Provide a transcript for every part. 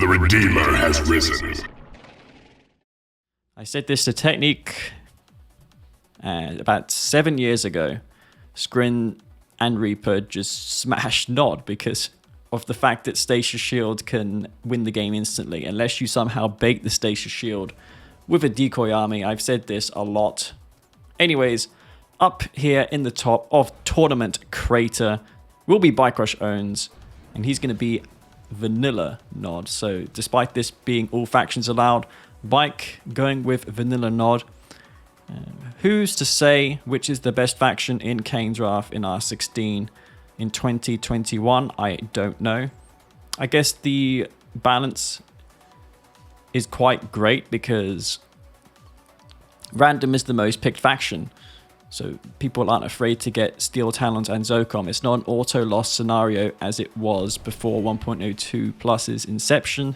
The Redeemer has risen. I said this to Technique about 7 years ago. Scrin and Reaper just smashed Nod because of the fact that Stasis Shield can win the game instantly unless you somehow bait the Stasis Shield with a decoy army. I've said this a lot. Anyways, up here in the top of Tournament Crater will be BikeRush owns, and he's going to be Vanilla Nod. So despite this being all factions allowed, Bike going with Vanilla Nod. Who's to say which is the best faction in Kane's Wrath in R16 in 2021? I don't know. I guess the balance is quite great because random is the most picked faction. So people aren't afraid to get Steel Talons and Zocom. It's not an auto-loss scenario as it was before 1.02 Plus's inception.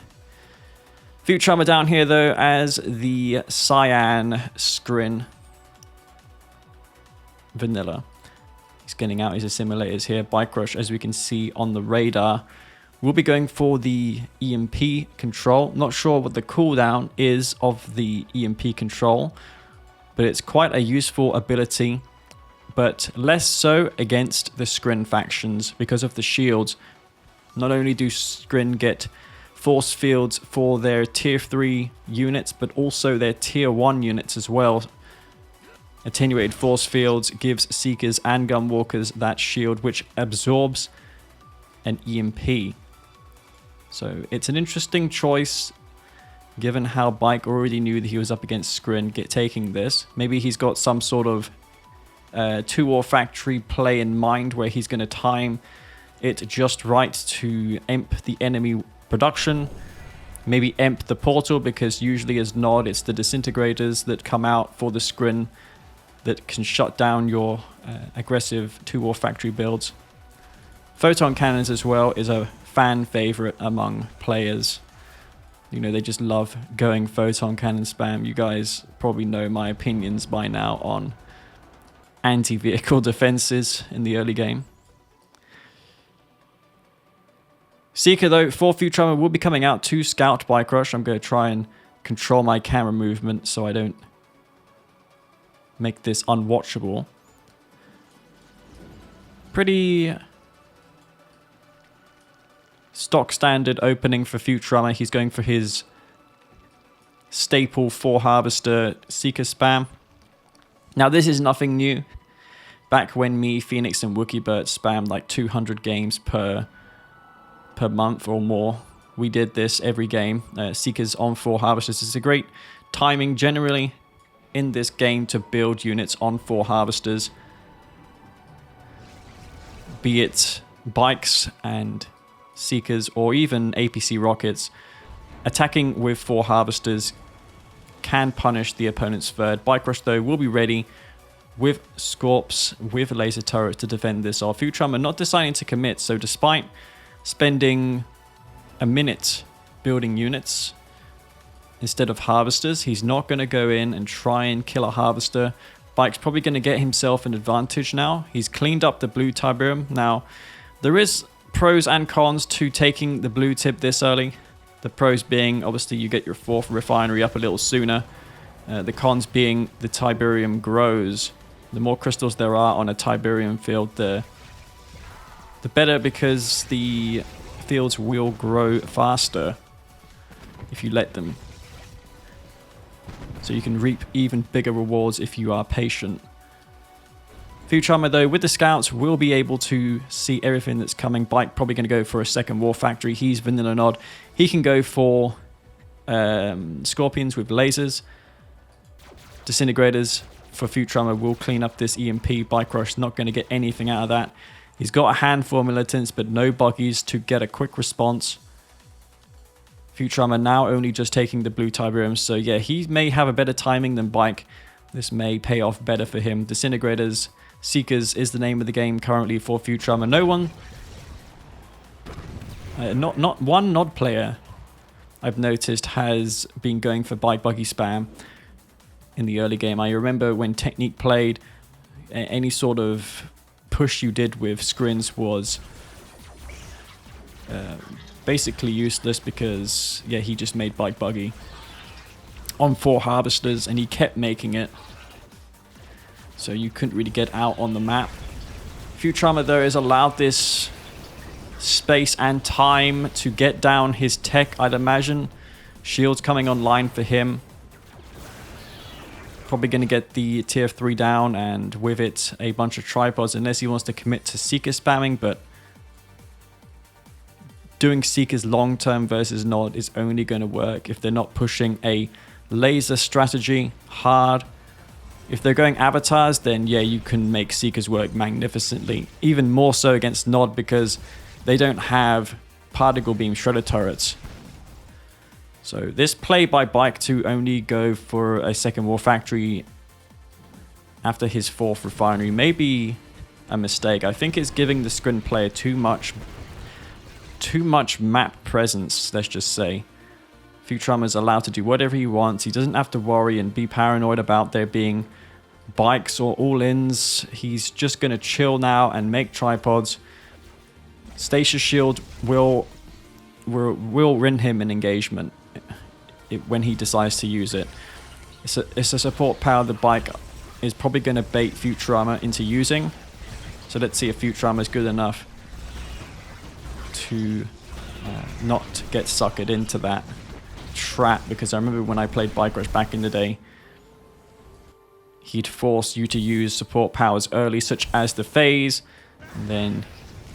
Futurama down here though as the Cyan Scrin Vanilla. He's getting out his assimilators here. BikeRush, as we can see on the radar, will be going for the EMP control. Not sure what the cooldown is of the EMP control, but it's quite a useful ability, but less so against the Scrin factions because of the shields. Not only do Scrin get force fields for their tier 3 units, but also their tier 1 units as well. Attenuated force fields gives Seekers and Gunwalkers that shield which absorbs an EMP. So it's an interesting choice given how Bike already knew that he was up against Scrin taking this. Maybe he's got some sort of 2-war factory play in mind where he's going to time it just right to emp the enemy production. Maybe emp the portal because usually as Nod it's the disintegrators that come out for the Scrin that can shut down your aggressive 2-war factory builds. Photon cannons as well is a fan favorite among players. You know, they just love going photon cannon spam. You guys probably know my opinions by now on anti-vehicle defenses in the early game. Seeker though, for Futurama will be coming out to scout BikeRush. I'm going to try and control my camera movement so I don't make this unwatchable. Pretty stock standard opening for Futurama. He's going for his staple 4 harvester Seeker spam. Now this is nothing new. Back when me, Phoenix and WookieBert spammed like 200 games per month or more, we did this every game. Seekers on 4 harvesters. It's a great timing generally in this game to build units on 4 harvesters. Be it bikes and Seekers or even APC rockets, attacking with 4 harvesters can punish the opponent's third. BikeRush though will be ready with Scorps, with laser turrets to defend this off. Futurama not deciding to commit, so despite spending a minute building units instead of harvesters, he's not going to go in and try and kill a harvester. Bike's probably going to get himself an advantage now. He's cleaned up the blue Tiberium. Now, there is pros and cons to taking the blue tip this early. The pros being, obviously, you get your 4th refinery up a little sooner. The cons being the Tiberium grows. The more crystals there are on a Tiberium field, the better, because the fields will grow faster if you let them. So you can reap even bigger rewards if you are patient. Futurama though, with the scouts, will be able to see everything that's coming. Bike probably going to go for a 2nd war factory. He's Vanilla Nod. He can go for scorpions with lasers. Disintegrators for Futurama will clean up this EMP. BikeRush not going to get anything out of that. He's got a handful of militants, but no buggies to get a quick response. Futurama now only just taking the blue Tiberium, so yeah, he may have a better timing than Bike. This may pay off better for him. Disintegrators, Seekers is the name of the game currently for Futurama. No one, not one Nod player I've noticed has been going for bike buggy spam in the early game. I remember when Technique played, any sort of push you did with Scrins was basically useless because, yeah, he just made Bike Buggy on 4 Harvesters, and he kept making it. So you couldn't really get out on the map. Futurama, though, has allowed this space and time to get down his tech, I'd imagine. Shields coming online for him. Probably going to get the tier 3 down, and with it, a bunch of tripods, unless he wants to commit to Seeker spamming, but doing Seekers long-term versus Nod is only going to work if they're not pushing a laser strategy hard. If they're going avatars, then yeah, you can make Seekers work magnificently. Even more so against Nod because they don't have particle beam shredder turrets. So this play by Bike to only go for a second war factory after his 4th refinery may be a mistake. I think it's giving the Scrin player too much map presence, let's just say. Futurama is allowed to do whatever he wants. He doesn't have to worry and be paranoid about there being bikes or all-ins. He's just going to chill now and make tripods. Stasis Shield will win him an engagement when he decides to use it. It's a support power the Bike is probably going to bait Futurama into using. So let's see if Futurama is good enough to not get suckered into that trap, because I remember when I played BikeRush back in the day, he'd force you to use support powers early, such as the phase, and then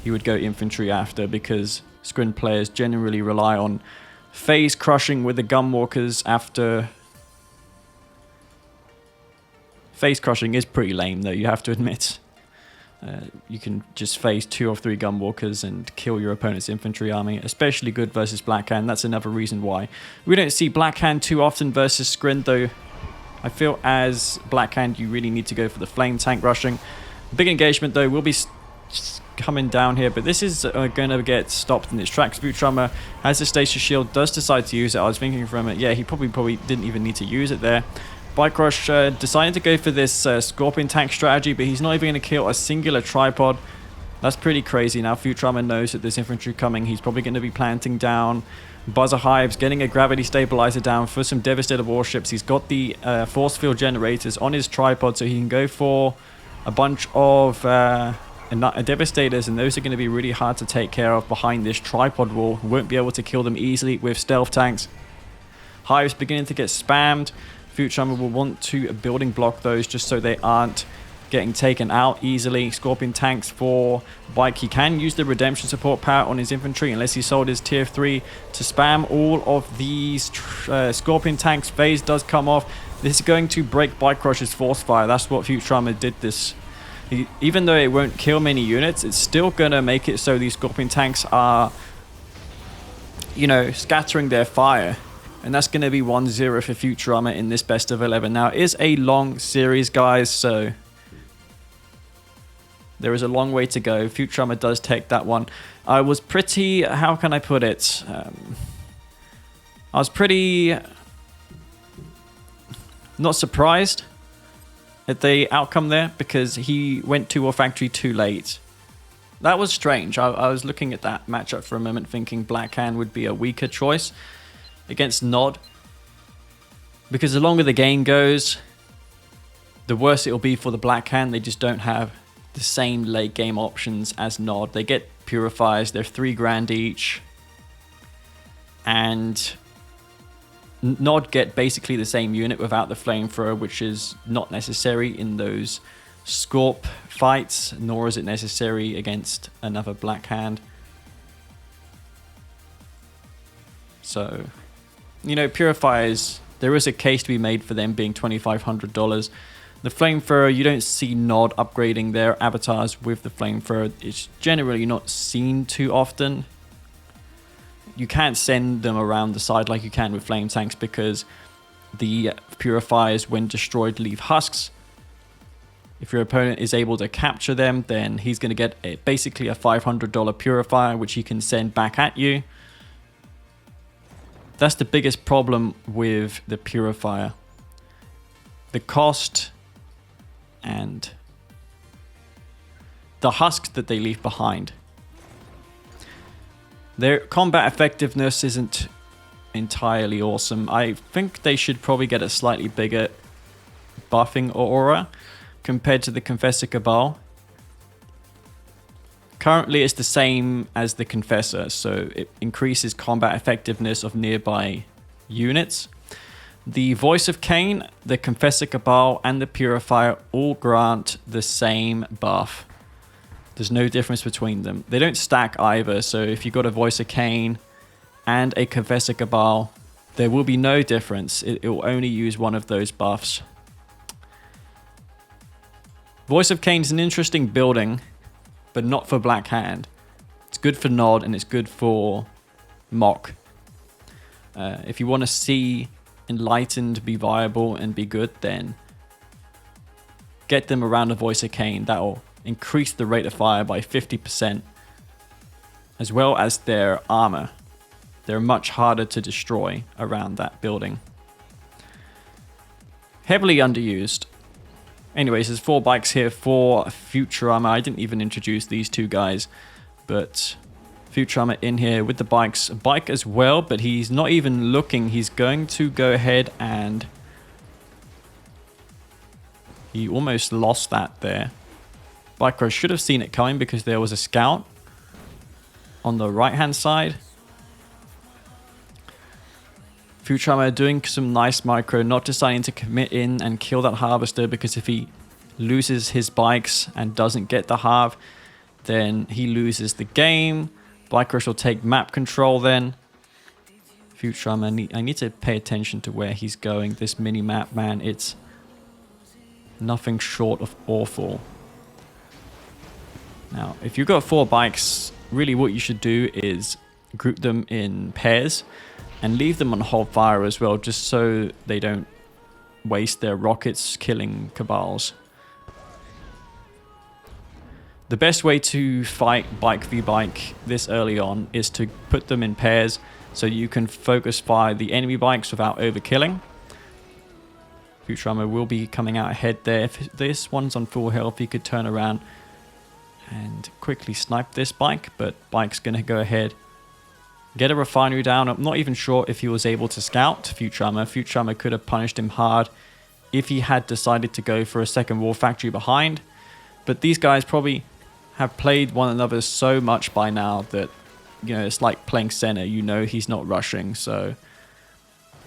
he would go infantry after, because Scrin players generally rely on phase crushing with the gunwalkers after. Phase crushing is pretty lame though, you have to admit. You can just phase 2 or 3 gunwalkers and kill your opponent's infantry army, especially good versus Blackhand. That's another reason why we don't see Blackhand too often versus Scrin, though. I feel as Blackhand you really need to go for the flame tank rushing. Big engagement though will be coming down here, but this is going to get stopped in its tracks. Futurama has the Stasis Shield, does decide to use it. I was thinking from it, yeah, he probably didn't even need to use it there. BikeRush decided to go for this Scorpion tank strategy, but he's not even going to kill a singular tripod. That's pretty crazy. Now Futurama knows that there's infantry coming. He's probably going to be planting down buzzer hives, getting a gravity stabilizer down for some devastator warships. He's got the force field generators on his tripod, so he can go for a bunch of devastators, and those are going to be really hard to take care of behind this tripod wall. Won't be able to kill them easily with stealth tanks. Hives beginning to get spammed. Futurama will want to building block those just so they aren't getting taken out easily. Scorpion tanks for Bike. He can use the redemption support power on his infantry unless he sold his tier 3 to spam all of these Scorpion tanks. Phase does come off. This is going to break BikeRush's force fire. That's what Futurama did this. Even though it won't kill many units, it's still going to make it so these Scorpion tanks are, you know, scattering their fire. And that's going to be 1-0 for Futurama in this best of 11. Now, it is a long series, guys, so there is a long way to go. Futurama does take that one. I was pretty, how can I put it? I was pretty not surprised at the outcome there, because he went to War Factory too late. That was strange. I was looking at that matchup for a moment thinking Blackhand would be a weaker choice against Nod, because the longer the game goes, the worse it'll be for the Blackhand. They just don't have the same late game options as Nod. They get purifiers, they're $3,000 each, and Nod get basically the same unit without the flamethrower, which is not necessary in those Scorp fights, nor is it necessary against another Blackhand. So, you know, purifiers, there is a case to be made for them being $2,500. The flamethrower, you don't see Nod upgrading their avatars with the flamethrower. It's generally not seen too often. You can't send them around the side like you can with flame tanks, because the purifiers, when destroyed, leave husks. If your opponent is able to capture them, then he's going to get basically a $500 purifier, which he can send back at you. That's the biggest problem with the purifier. The cost and the husks that they leave behind. Their combat effectiveness isn't entirely awesome. I think they should probably get a slightly bigger buffing aura compared to the Confessor Cabal. Currently it's the same as the Confessor, so it increases combat effectiveness of nearby units. The Voice of Kane, the Confessor Cabal, and the Purifier all grant the same buff. There's no difference between them. They don't stack either, so if you've got a Voice of Kane and a Confessor Cabal, there will be no difference. It will only use one of those buffs. Voice of Kane is an interesting building, but not for Black Hand. It's good for Nod and it's good for Mock. If you want to see Enlightened be viable and be good, then get them around the Voice of Kane. That'll increase the rate of fire by 50%, as well as their armor. They're much harder to destroy around that building. Heavily underused. Anyways, there's 4 bikes here for Futurama. I didn't even introduce these 2 guys, but Futurama in here with the bikes. Bike as well, but he's not even looking. He's going to go ahead and... He almost lost that there. BikeRush should have seen it coming because there was a scout on the right-hand side. Futurama doing some nice micro, not deciding to commit in and kill that harvester, because if he loses his bikes and doesn't get the halve, then he loses the game. BikeRush will take map control then. Futurama, I need to pay attention to where he's going. This mini-map, man, it's nothing short of awful. Now, if you've got 4 bikes, really what you should do is group them in pairs and leave them on hold fire as well, just so they don't waste their rockets killing Cabals. The best way to fight bike v bike this early on is to put them in pairs so you can focus fire the enemy bikes without overkilling. Futurama will be coming out ahead there. If this one's on full health, he could turn around and quickly snipe this bike, but bike's going to go ahead, get a refinery down. I'm not even sure if he was able to scout Futurama. Futurama could have punished him hard if he had decided to go for a second wall factory behind. But these guys probably have played one another so much by now that, you know, it's like playing center. You know he's not rushing, so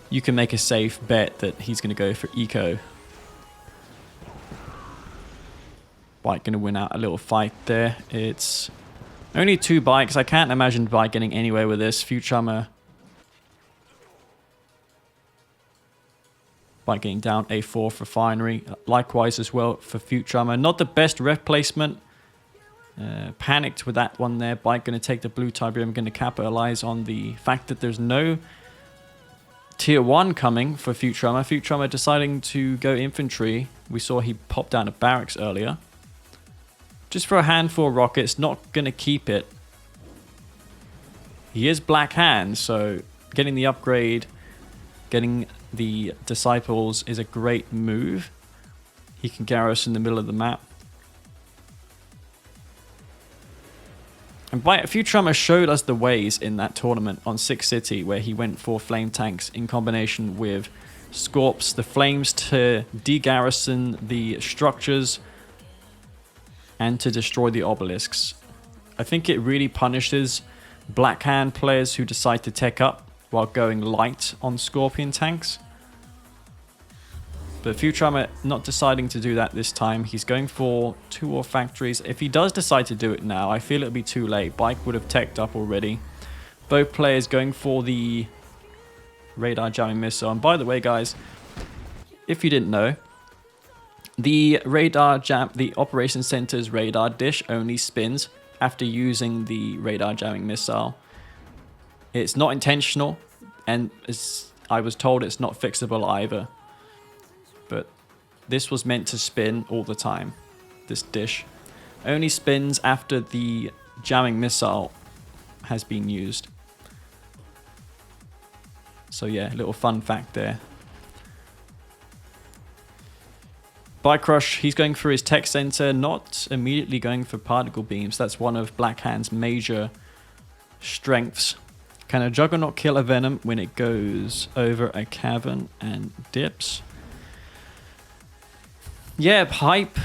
you can make a safe bet that he's going to go for eco. Bike going to win out a little fight there. It's only 2 bikes. I can't imagine Bike getting anywhere with this. Futurama. Bike getting down a 4th refinery. Likewise as well for Futurama. Not the best ref placement. Panicked with that one there. Bike going to take the blue Tiberium. Going to capitalize on the fact that there's no tier 1 coming for Futurama. Futurama deciding to go infantry. We saw he popped down a barracks earlier. Just for a handful of rockets, not going to keep it. He is Black Hand, so getting the upgrade, getting the Disciples is a great move. He can garrison in the middle of the map. And Futurama showed us the ways in that tournament on 6 City, where he went for flame tanks in combination with Scorps, the flames to de-garrison the structures and to destroy the obelisks. I think it really punishes Black Hand players who decide to tech up while going light on Scorpion tanks. But Futurama not deciding to do that this time. He's going for 2 more factories. If he does decide to do it now, I feel it'll be too late. Bike would have teched up already. Both players going for the radar jamming missile. And by the way, guys, if you didn't know, the Operations Center's radar dish only spins after using the radar jamming missile. It's not intentional, and as I was told, it's not fixable either. But this was meant to spin all the time. This dish only spins after the jamming missile has been used. So yeah, little fun fact there. BikeRush, he's going for his tech center, not immediately going for particle beams. That's one of Black Hand's major strengths. Can a Juggernaut kill a Venom when it goes over a cavern and dips? Yeah, Hype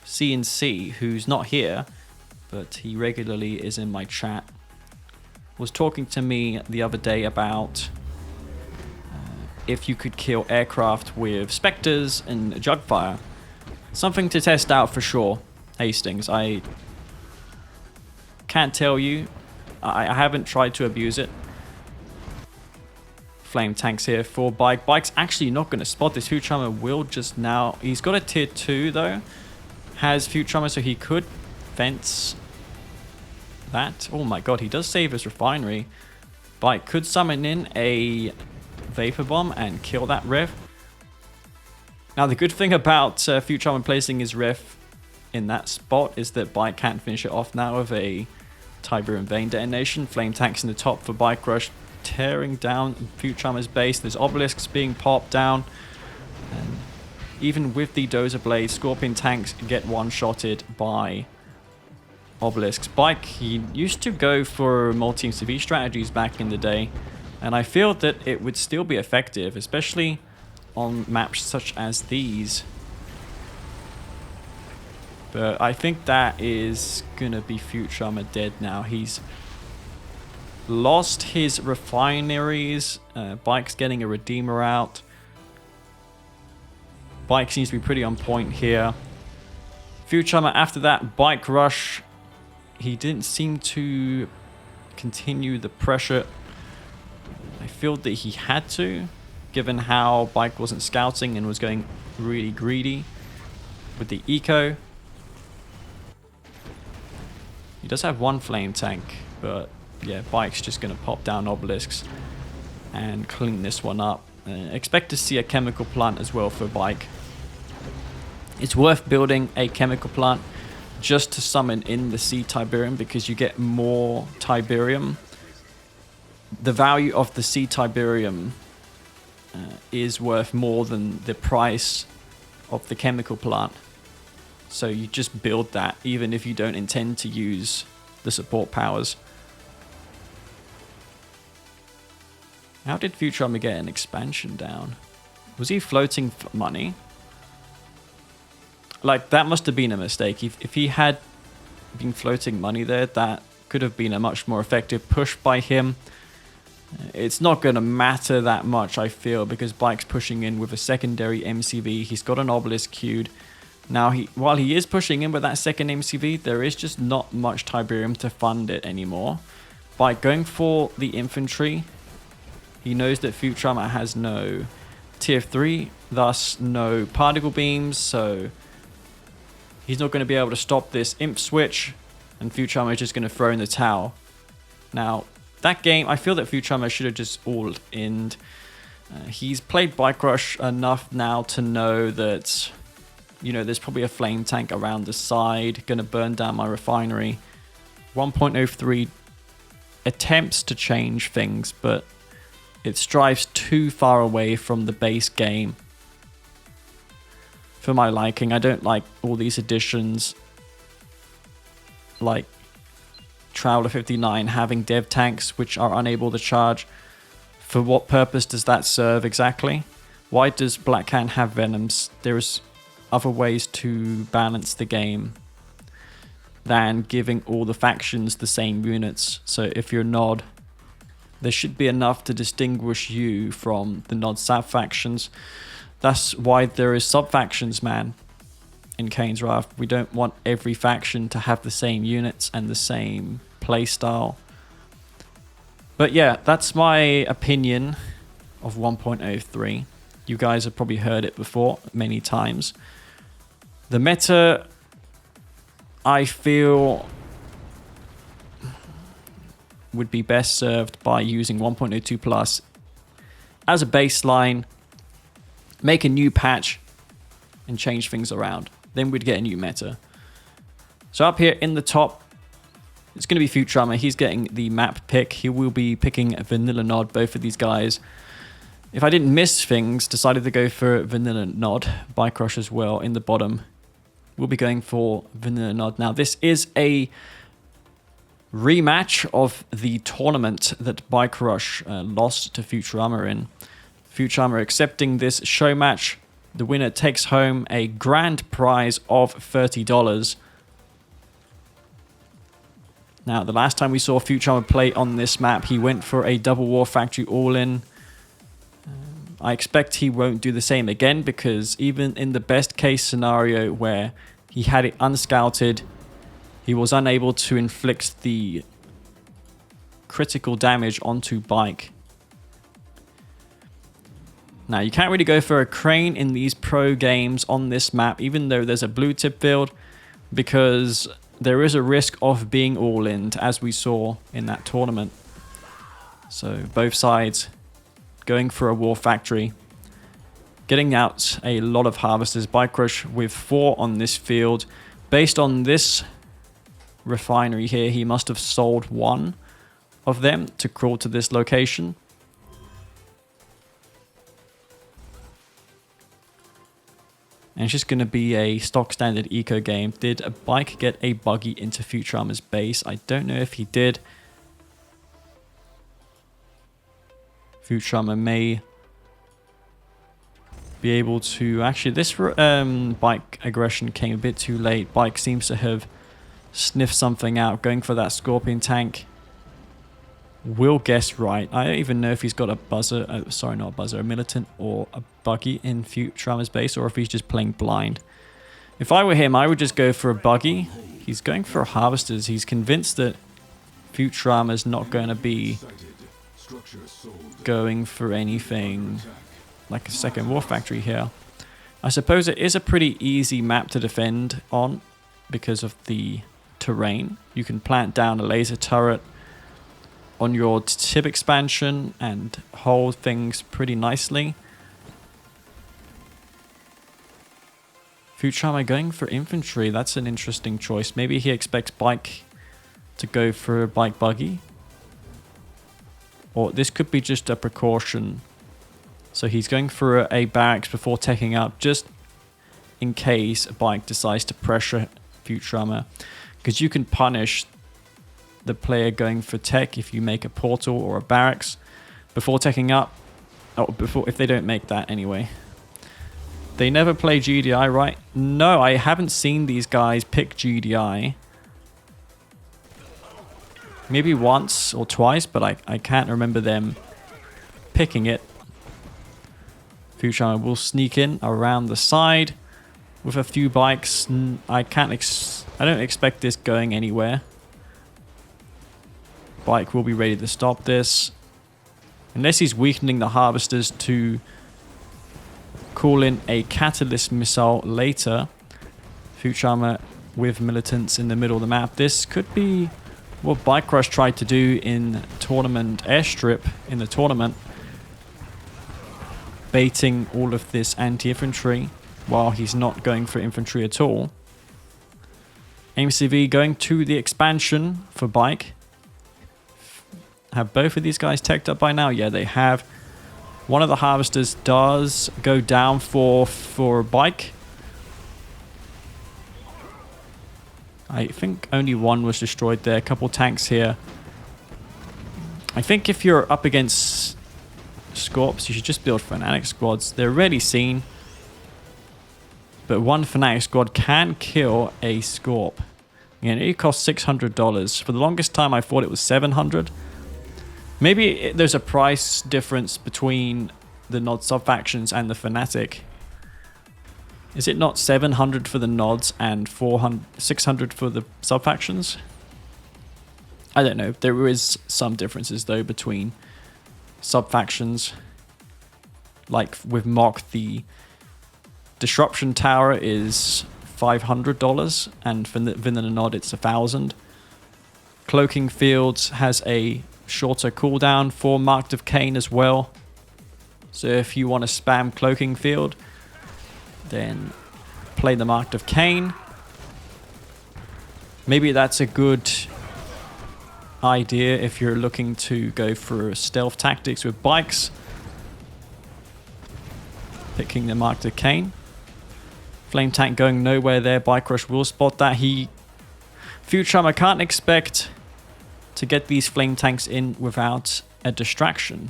C&C, who's not here, but he regularly is in my chat, was talking to me the other day about if you could kill aircraft with Spectres and Jugfire. Something to test out for sure, Hastings. I can't tell you. I haven't tried to abuse it. Flame tanks here for Bike. Bike's actually not going to spot this. Futurama will just now... He's got a tier 2 though. Has Futurama, so he could fence that. Oh my god, he does save his refinery. Bike could summon in a Vapor Bomb and kill that Riff. Now the good thing about Futurama placing his Riff in that spot is that Bike can't finish it off now with a Tiberium Vein detonation. Flame tanks in the top for BikeRush, tearing down Futurama's base. There's obelisks being popped down. And even with the Dozer Blade, Scorpion tanks get one-shotted by obelisks. Bike, he used to go for multi CV strategies back in the day, and I feel that it would still be effective, especially on maps such as these. But I think that is gonna be Futurama dead now. He's lost his refineries. Bike's getting a Redeemer out. Bike seems to be pretty on point here. Futurama after that, BikeRush. He didn't seem to continue the pressure. I feel that he had to, given how Bike wasn't scouting and was going really greedy with the eco. He does have one flame tank, but yeah, Bike's just going to pop down obelisks and clean this one up. Expect to see a chemical plant as well for Bike. It's worth building a chemical plant just to summon in the sea Tiberium, because you get more Tiberium. The value of the sea Tiberium is worth more than the price of the chemical plant. So you just build that, even if you don't intend to use the support powers. How did Futurama get an expansion down? Was he floating for money? Like, that must have been a mistake. If he had been floating money there, that could have been a much more effective push by him. It's not going to matter that much, I feel, because Bike's pushing in with a secondary MCV. He's got an obelisk queued. Now, while he is pushing in with that second MCV, there is just not much Tiberium to fund it anymore. By going for the infantry, he knows that Futurama has no tier 3, thus no particle beams, so he's not going to be able to stop this imp switch, and Futurama is just going to throw in the towel. Now, that game, I feel that Futurama should have just all-in. He's played BikeRush enough now to know that, you know, there's probably a flame tank around the side, going to burn down my refinery. 1.03 attempts to change things, but it strives too far away from the base game for my liking. I don't like all these additions, like Traveler 59 having dev tanks which are unable to charge. For what purpose does that serve exactly? Why does Black Hand have Venoms? There's other ways to balance the game than giving all the factions the same units. So if you're Nod, there should be enough to distinguish you from the Nod Sab factions. That's why there is sub-factions, man, in Kane's Wrath. We don't want every faction to have the same units and the same playstyle. But yeah, that's my opinion of 1.03. You guys have probably heard it before many times. The meta, I feel, would be best served by using 1.02 plus as a baseline, make a new patch, and change things around. Then we'd get a new meta. So up here in the top, it's going to be Futurama. He's getting the map pick. He will be picking Vanilla Nod, both of these guys. If I didn't miss things, decided to go for Vanilla Nod. BikeRush as well in the bottom. We'll be going for Vanilla Nod. Now, this is a rematch of the tournament that BikeRush lost to Futurama in. Futurama accepting this show match. The winner takes home a grand prize of $30. Now, the last time we saw Futurama play on this map, he went for a double war factory all-in. I expect he won't do the same again, because even in the best case scenario where he had it unscouted, he was unable to inflict the critical damage onto Bike. Now, you can't really go for a crane in these pro games on this map, even though there's a blue tip field, because there is a risk of being all-in, as we saw in that tournament. So both sides going for a war factory, getting out a lot of harvesters. BikeRush with 4 on this field. Based on this refinery here, he must have sold 1 of them to crawl to this location. And it's just going to be a stock standard eco game. Did a Bike get a buggy into Futurama's base? I don't know if he did. Futurama may be able to... Actually, this Bike aggression came a bit too late. Bike seems to have sniffed something out, going for that Scorpion tank. Will guess right. I don't even know if he's got a buzzer. Sorry, not a buzzer. A militant or a buggy in Futurama's base, or if he's just playing blind. If I were him, I would just go for a buggy. He's going for harvesters. He's convinced that Futurama's not going to be going for anything like a second war factory here. I suppose it is a pretty easy map to defend on because of the terrain. You can plant down a laser turret on your tip expansion and hold things pretty nicely. Futurama going for infantry. That's an interesting choice. Maybe he expects Bike to go for a Bike buggy. Or this could be just a precaution. So he's going for a barracks before taking up, just in case a Bike decides to pressure Futurama. Because you can punish the player going for tech if you make a portal or a barracks before taking up. Oh, if they don't make that anyway. They never play GDI, right? No, I haven't seen these guys pick GDI. Maybe once or twice, but I can't remember them picking it. Futurama will sneak in around the side with a few bikes. I don't expect this going anywhere. Bike will be ready to stop this. Unless he's weakening the harvesters to call in a catalyst missile later. Futurama with militants in the middle of the map. This could be what BikeRush tried to do in tournament airstrip in the tournament. Baiting all of this anti-infantry while he's not going for infantry at all. AMCV going to the expansion for Bike. Have both of these guys teched up by now? Yeah, they have. One of the harvesters does go down for Bike. I think only one was destroyed there. A couple tanks here. I think if you're up against Scorps, you should just build Fanatic squads. They're rarely seen. But one Fanatic squad can kill a Scorp. And it costs $600. For the longest time, I thought it was $700. Maybe there's a price difference between the Nod sub-factions and the Fanatic. Is it not $700 for the Nods and $600 for the sub-factions? I don't know. There is some differences, though, between sub-factions. Like with Mock, the Disruption Tower is $500, and for the Nod, it's $1,000. Cloaking Fields has a shorter cooldown for Marked of Kane as well. So if you want to spam Cloaking Field, then play the Marked of Kane. Maybe that's a good idea if you're looking to go for stealth tactics with bikes. Picking the Marked of Kane. Flame tank going nowhere there. BikeRush will spot that. Futurama can't expect to get these flame tanks in without a distraction.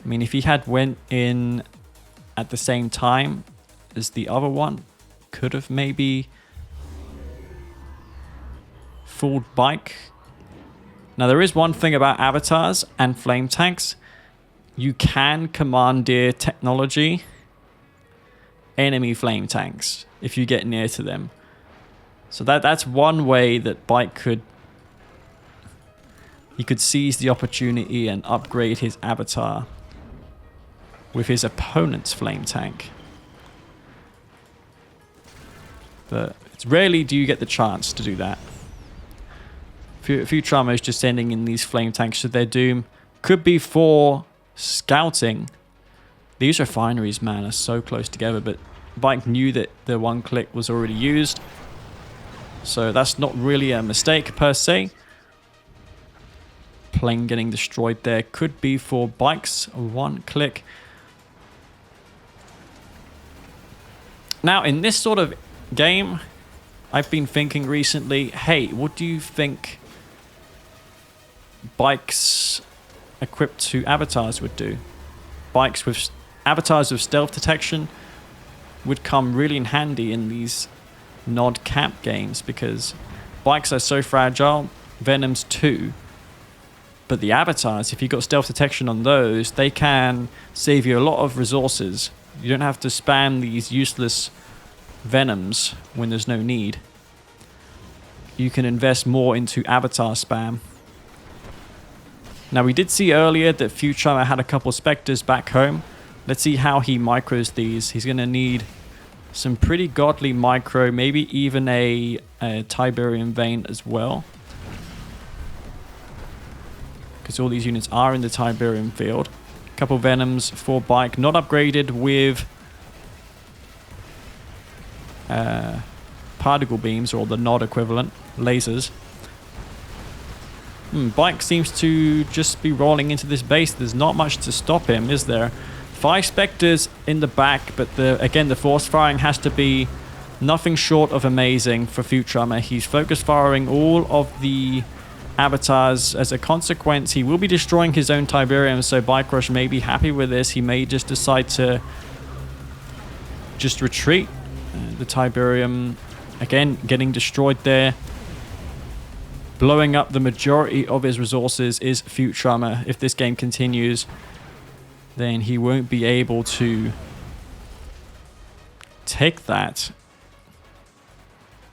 I mean, if he had went in at the same time as the other one, could have maybe fooled Bike. Now, there is one thing about avatars and flame tanks. You can commandeer technology enemy flame tanks if you get near to them. So that's one way that Bike could seize the opportunity and upgrade his avatar with his opponent's flame tank. But it's rarely do you get the chance to do that. Futurama is just sending in these flame tanks to their doom. Could be for scouting. These refineries, man, are so close together, but Bike knew that the one click was already used. So that's not really a mistake per se. Plane getting destroyed there could be for Bike's one click. Now, in this sort of game, I've been thinking recently, hey, what do you think Bikes equipped to avatars would do? Bikes with avatars with stealth detection would come really in handy in these nod cap games because Bikes are so fragile, Venoms too. But the avatars, if you've got stealth detection on those, they can save you a lot of resources. You don't have to spam these useless Venoms when there's no need. You can invest more into avatar spam. Now, we did see earlier that Futurama had a couple Spectres back home. Let's see how he micros these. He's going to need some pretty godly micro, maybe even a Tiberium vein as well. Because all these units are in the Tiberium field. A couple Venoms for Bike, not upgraded with particle beams or the nod equivalent, lasers. Bike seems to just be rolling into this base. There's not much to stop him, is there? 5 Spectres in the back, but again, the force firing has to be nothing short of amazing for Futurama. He's focus firing all of the avatars. As a consequence, he will be destroying his own Tiberium, so BikeRush may be happy with this. He may just decide to just retreat. The Tiberium, again, getting destroyed there. Blowing up the majority of his resources is Futurama. If this game continues, then he won't be able to take that.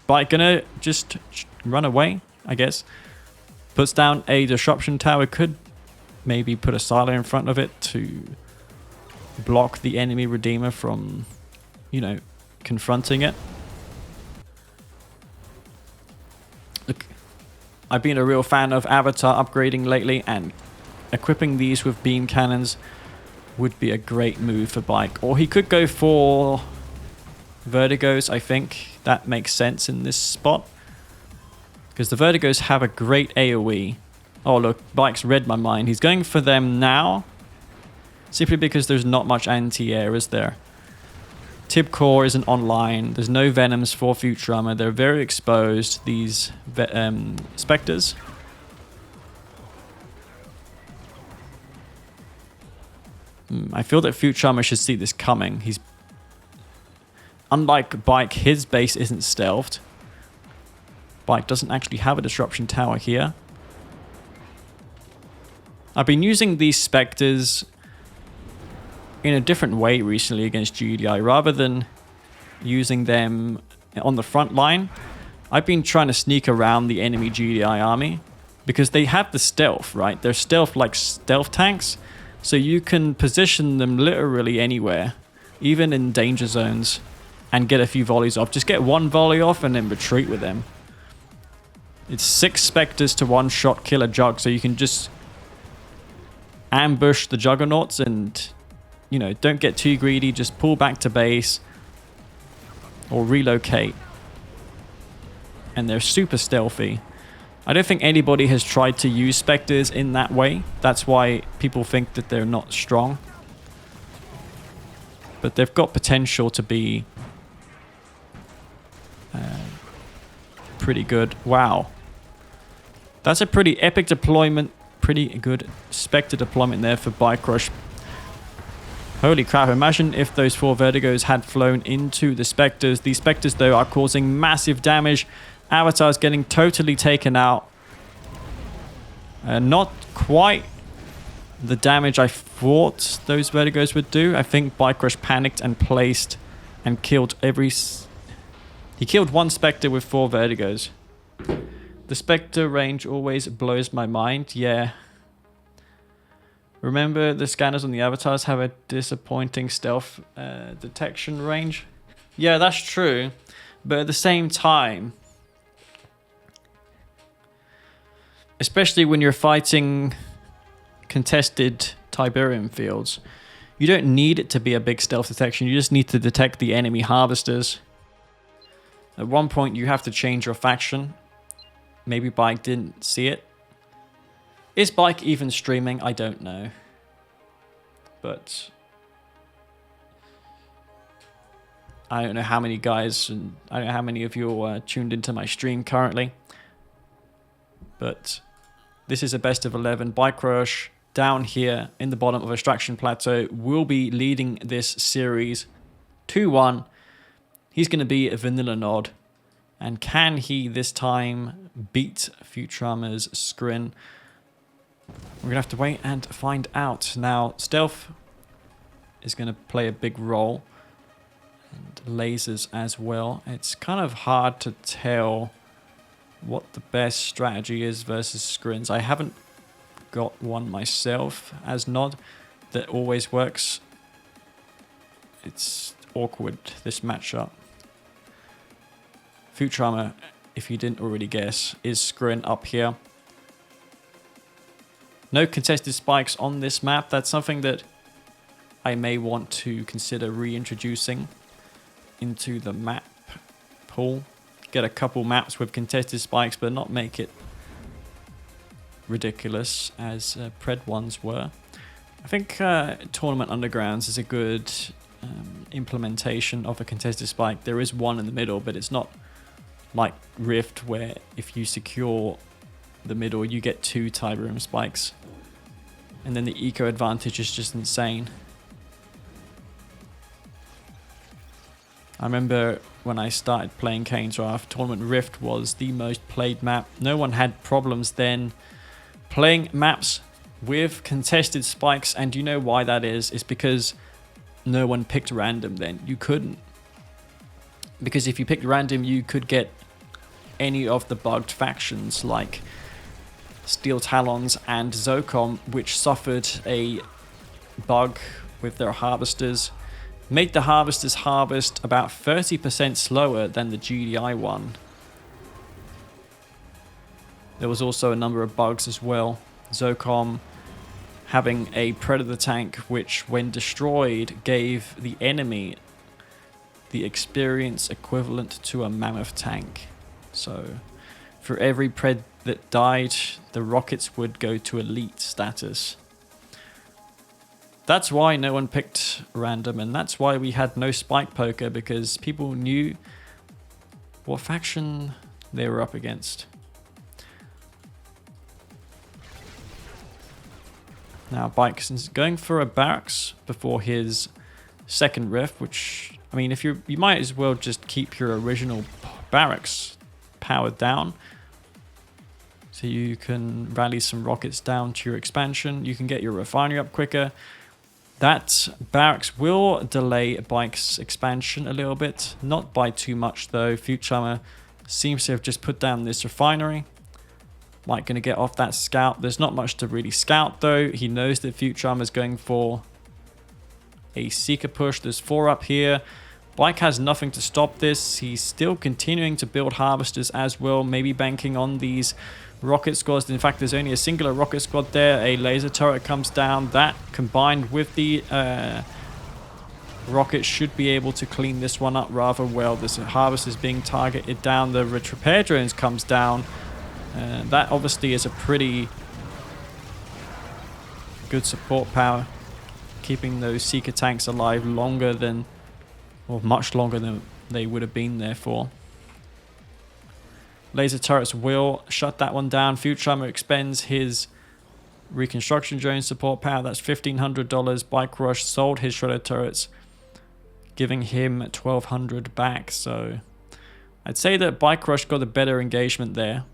Bike gonna just run away, I guess. Puts down a disruption tower. Could maybe put a silo in front of it to block the enemy Redeemer from, you know, confronting it. Look, I've been a real fan of avatar upgrading lately, and equipping these with beam cannons would be a great move for Bike. Or he could go for Vertigos, I think. That makes sense in this spot. Because the Vertigos have a great AoE. Oh, look, Bike's read my mind. He's going for them now. Simply because there's not much anti-air, is there? Tib Core isn't online. There's no Venoms for Futurama. They're very exposed, these Spectres. I feel that Futurama should see this coming. He's, unlike Bike, his base isn't stealthed. Bike doesn't actually have a disruption tower here. I've been using these Spectres in a different way recently against GDI. Rather than using them on the front line, I've been trying to sneak around the enemy GDI army because they have the stealth, right? They're stealth like stealth tanks, so you can position them literally anywhere, even in danger zones, and get a few volleys off. Just get one volley off and then retreat with them. It's 6 Spectres to one-shot kill a Jug, so you can just ambush the Juggernauts and, you know, don't get too greedy. Just pull back to base or relocate. And they're super stealthy. I don't think anybody has tried to use Spectres in that way. That's why people think that they're not strong. But they've got potential to be pretty good. Wow. That's a pretty epic deployment. Pretty good Spectre deployment there for BikeRush. Holy crap, imagine if those 4 Vertigos had flown into the Spectres. These Spectres, though, are causing massive damage. Avatar's getting totally taken out. Not quite the damage I thought those Vertigos would do. I think BikeRush panicked and placed and killed every... He killed 1 Spectre with 4 Vertigos. The Spectre range always blows my mind. Yeah. Remember the scanners on the avatars have a disappointing stealth detection range? Yeah, that's true. But at the same time, especially when you're fighting contested Tiberium fields, you don't need it to be a big stealth detection. You just need to detect the enemy harvesters. At one point, you have to change your faction. Maybe Bike didn't see it. Is Bike even streaming? I don't know. But I don't know how many guys, and I don't know how many of you are tuned into my stream currently. But this is a best of 11. BikeRush down here in the bottom of Extraction Plateau will be leading this series 2-1. He's going to be a vanilla nod. And can he this time beat Futurama's Scrin? We're going to have to wait and find out. Now, stealth is going to play a big role. And lasers as well. It's kind of hard to tell what the best strategy is versus Scrins. I haven't got one myself as Nod that always works. It's awkward, this matchup. Futurama, if you didn't already guess, is Scrin up here. No contested spikes on this map. That's something that I may want to consider reintroducing into the map pool. Get a couple maps with contested spikes, but not make it ridiculous as Pred ones were. I think Tournament Undergrounds is a good implementation of a contested spike. There is one in the middle, but it's not like Rift, where if you secure the middle, you get 2 Tiberium spikes. And then the eco advantage is just insane. I remember when I started playing Kane's Draft, Tournament Rift was the most played map. No one had problems then playing maps with contested spikes. And you know why that is? It's because no one picked random then. You couldn't. Because if you picked random, you could get any of the bugged factions like Steel Talons and Zocom, which suffered a bug with their harvesters. Made the harvesters harvest about 30% slower than the GDI one. There was also a number of bugs as well. Zocom having a Predator tank, which when destroyed gave the enemy the experience equivalent to a Mammoth tank. So for every Pred that died, the rockets would go to elite status. That's why no one picked random, and that's why we had no spike poker, because people knew what faction they were up against. Now Bike is going for a barracks before his second rift, which, I mean, if you might as well just keep your original barracks powered down, so you can rally some rockets down to your expansion. You can get your refinery up quicker. That barracks will delay Bike's expansion a little bit, not by too much though. Futurama seems to have just put down this refinery. Bike going to get off that scout. There's not much to really scout though. He knows that Futurama is going for a Seeker push. There's 4 up here. Bike has nothing to stop this. He's still continuing to build harvesters as well, maybe banking on these rocket squads. In fact, there's only a singular rocket squad there. A laser turret comes down. That combined with the rocket should be able to clean this one up rather well. This harvest is being targeted down. The repair drones comes down. That obviously is a pretty good support power, keeping those Seeker tanks alive longer than, or much longer than they would have been there for. Laser turrets will shut that one down. Futurama expends his reconstruction drone support power. That's $1,500. BikeRush sold his shredder turrets, giving him 1,200 back. So I'd say that BikeRush got a better engagement there.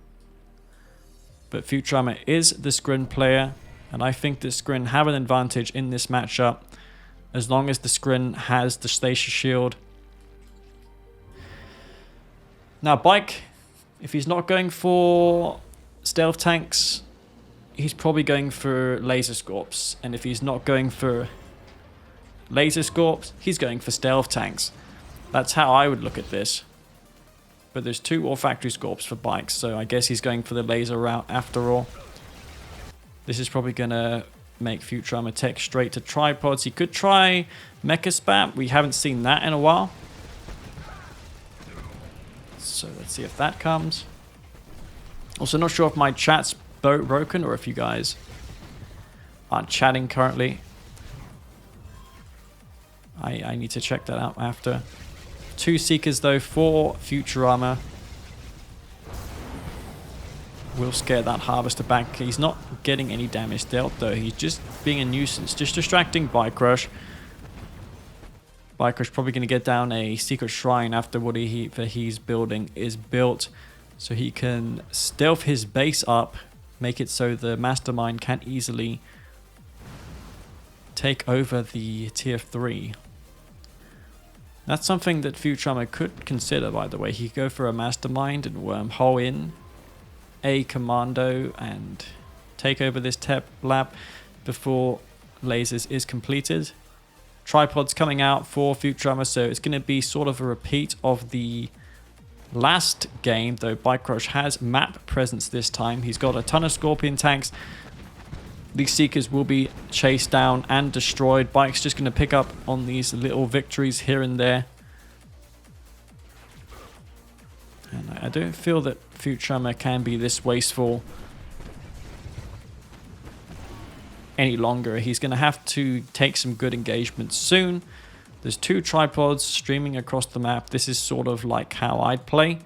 But Futurama is the Scrin player, and I think that Scrin have an advantage in this matchup as long as the Scrin has the Stasis Shield. Now Bike, if he's not going for stealth tanks, he's probably going for laser scorps. And if he's not going for laser scorps, he's going for stealth tanks. That's how I would look at this. But there's 2 olfactory scorps for Bikes, so I guess he's going for the laser route after all. This is probably going to make Futurama take straight to tripods. He could try Mecha Spam. We haven't seen that in a while. So let's see if that comes. Also, not sure if my chat's broken or if you guys aren't chatting currently. I need to check that out after. 2 Seekers though for Futurama. Will scare that Harvester back. He's not getting any damage dealt though. He's just being a nuisance. Just distracting BikeRush. BikeRush probably going to get down a secret shrine after what he's building is built. So he can stealth his base up. Make it so the Mastermind can't easily take over the tier 3. That's something that Futurama could consider, by the way. He could go for a Mastermind and wormhole in a Commando and take over this tep lab before lasers is completed. Tripods coming out for Futurama, so it's going to be sort of a repeat of the last game, though BikeRush has map presence this time. He's got a ton of Scorpion tanks. These Seekers will be chased down and destroyed. Bike's just going to pick up on these little victories here and there. And I don't feel that Futurama can be this wasteful any longer. He's going to have to take some good engagements soon. There's 2 tripods streaming across the map. This is sort of like how I'd play.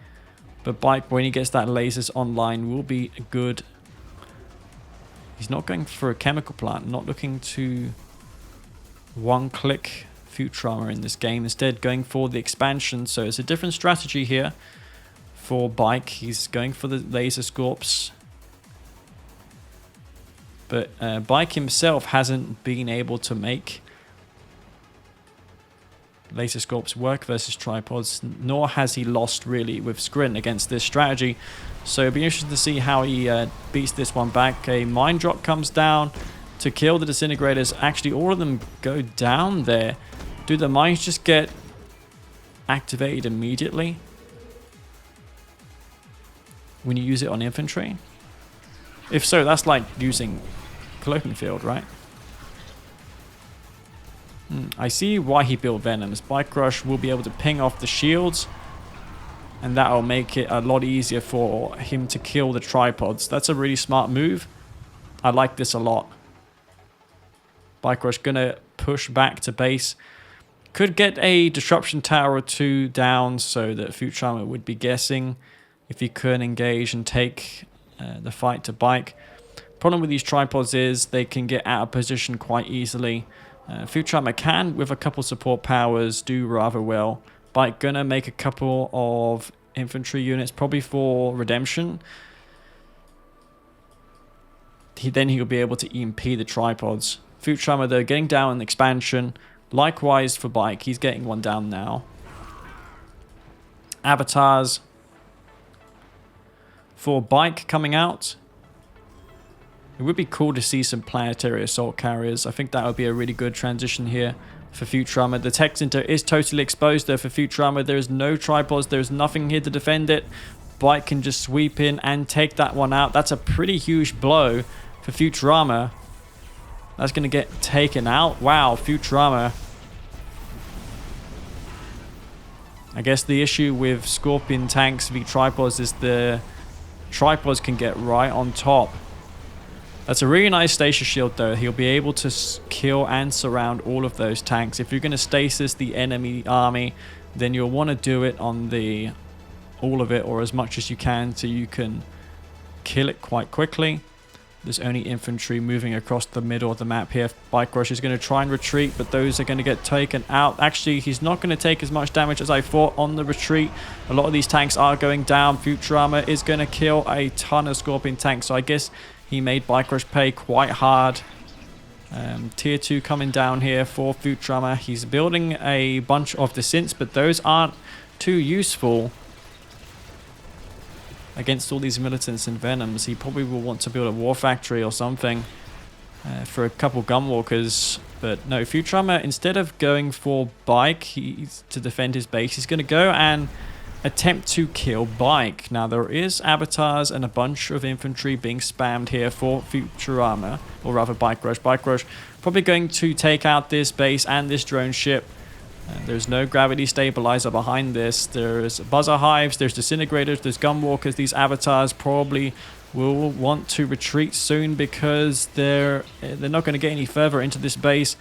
But Bike, when he gets that lasers online, will be good. He's not going for a chemical plant, not looking to one-click Futurama in this game. Instead, going for the expansion. So it's a different strategy here for Bike. He's going for the laser scorps. But Bike himself hasn't been able to make laser scorps work versus tripods, nor has he lost really with Scrin against this strategy. So it'll be interesting to see how he beats this one back. A mine drop comes down to kill the disintegrators. Actually, all of them go down there. Do the mines just get activated immediately when you use it on infantry? If so, that's like using Cloaking Field, right? I see why he built Venoms. BikeRush will be able to ping off the shields, and that'll make it a lot easier for him to kill the tripods. That's a really smart move. I like this a lot. BikeRush gonna push back to base. Could get a disruption tower or 2 down so that Futurama would be guessing if he could engage and take the fight to Bike. Problem with these tripods is they can get out of position quite easily. Futurama can, with a couple support powers, do rather well. Bike gonna make a couple of infantry units, probably for redemption. Then he'll be able to EMP the tripods. Futurama, though, getting down in expansion. Likewise for Bike, he's getting one down now. Avatars for Bike coming out. It would be cool to see some planetary assault carriers. I think that would be a really good transition here for Futurama. The tech center is totally exposed though for Futurama. There is no tripods. There is nothing here to defend it. Bike can just sweep in and take that one out. That's a pretty huge blow for Futurama. That's going to get taken out. Wow, Futurama. I guess the issue with Scorpion tanks v tripods is the tripods can get right on top. That's a really nice stasis shield though. He'll be able to kill and surround all of those tanks. If you're going to stasis the enemy army, then you'll want to do it on the all of it or as much as you can so you can kill it quite quickly. There's only infantry moving across the middle of the map here. BikeRush is going to try and retreat, but those are going to get taken out. Actually, he's not going to take as much damage as I thought on the retreat. A lot of these tanks are going down. Futurama is going to kill a ton of Scorpion tanks, so I guess he made BikeRush pay quite hard. Tier 2 coming down here for Futurama. He's building a bunch of descents, but those aren't too useful against all these militants and venoms. He probably will want to build a war factory or something for a couple gunwalkers. But no, Futurama, instead of going for Bike to defend his base, he's going to go and attempt to kill Bike. Now there is avatars and a bunch of infantry being spammed here for Futurama, or rather BikeRush. BikeRush probably going to take out this base and this drone ship. There's no gravity stabilizer behind this. There's buzzer hives, there's disintegrators, there's gunwalkers. These avatars probably will want to retreat soon because they're not going to get any further into this base.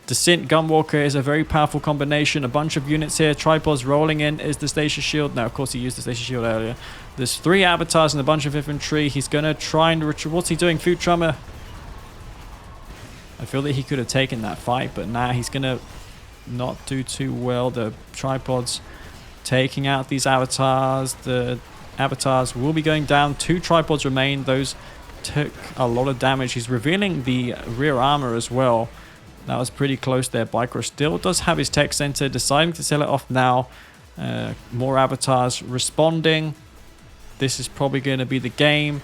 Descent gunwalker is a very powerful combination. A bunch of units here. Tripods rolling in. Is the station shield? No, of course he used the station shield earlier. There's 3 avatars and a bunch of infantry. He's going to try and retreat. What's he doing? Futurama. I feel that he could have taken that fight, but now he's going to not do too well. The tripods taking out these avatars. The avatars will be going down. 2 tripods remain. Those took a lot of damage. He's revealing the rear armor as well. That was pretty close there. BikeRush still does have his tech center, deciding to sell it off now. More avatars responding. This is probably going to be the game.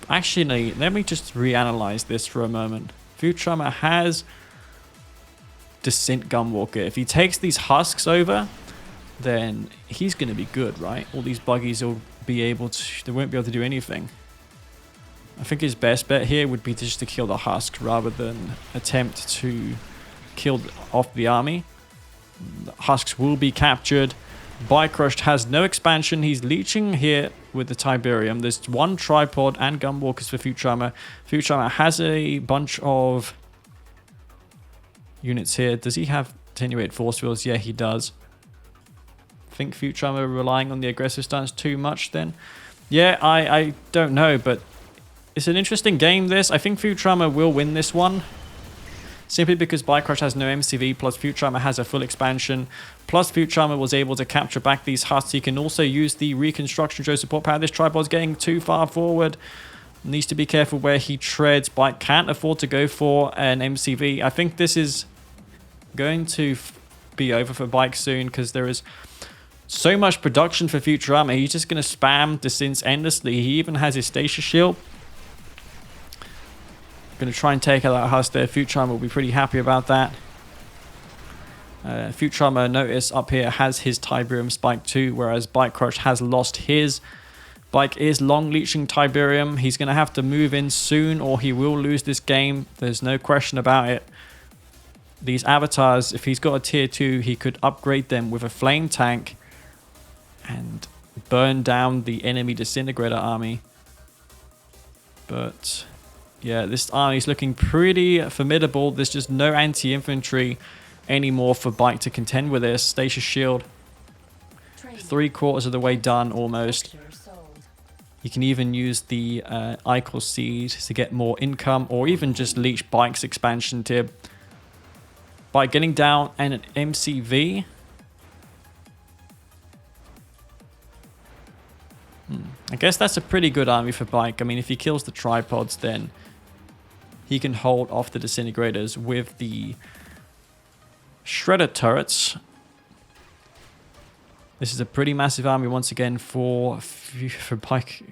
Actually, let me just reanalyze this for a moment. Futurama has Descent Gunwalker. If he takes these husks over, then he's going to be good, right? All these buggies will be able to... They won't be able to do anything. I think his best bet here would be just to kill the husk rather than attempt to kill off the army. The husks will be captured. BikeRush has no expansion. He's leeching here with the Tiberium. There's 1 tripod and gunwalkers for Futurama. Futurama has a bunch of units here. Does he have attenuated force fields? Yeah, he does. I think Futurama relying on the aggressive stance too much then. Yeah, I don't know, but it's an interesting game, this. I think Futurama will win this one. Simply because BikeRush has no MCV, plus Futurama has a full expansion. Plus Futurama was able to capture back these husks. He can also use the reconstruction drone support power. This tripod's getting too far forward. Needs to be careful where he treads. Bike can't afford to go for an MCV. I think this is going to be over for Bike soon because there is so much production for Futurama. He's just going to spam descents endlessly. He even has his stasis shield. Going to try and take out that husk there. Futurama will be pretty happy about that. Futurama, notice up here, has his Tiberium Spike too, whereas BikeRush has lost his. Bike is long leeching Tiberium. He's going to have to move in soon or he will lose this game. There's no question about it. These avatars, if he's got a tier 2, he could upgrade them with a flame tank and burn down the enemy disintegrator army. But yeah, this army's looking pretty formidable. There's just no anti-infantry anymore for Bike to contend with this. Stasis shield, 3/4 of the way done almost. You can even use the Ichor Seed to get more income or even just leech Bike's expansion tip. By getting down and an MCV. I guess that's a pretty good army for Bike. I mean, if he kills the tripods, then he can hold off the disintegrators with the shredder turrets. This is a pretty massive army once again for Bike.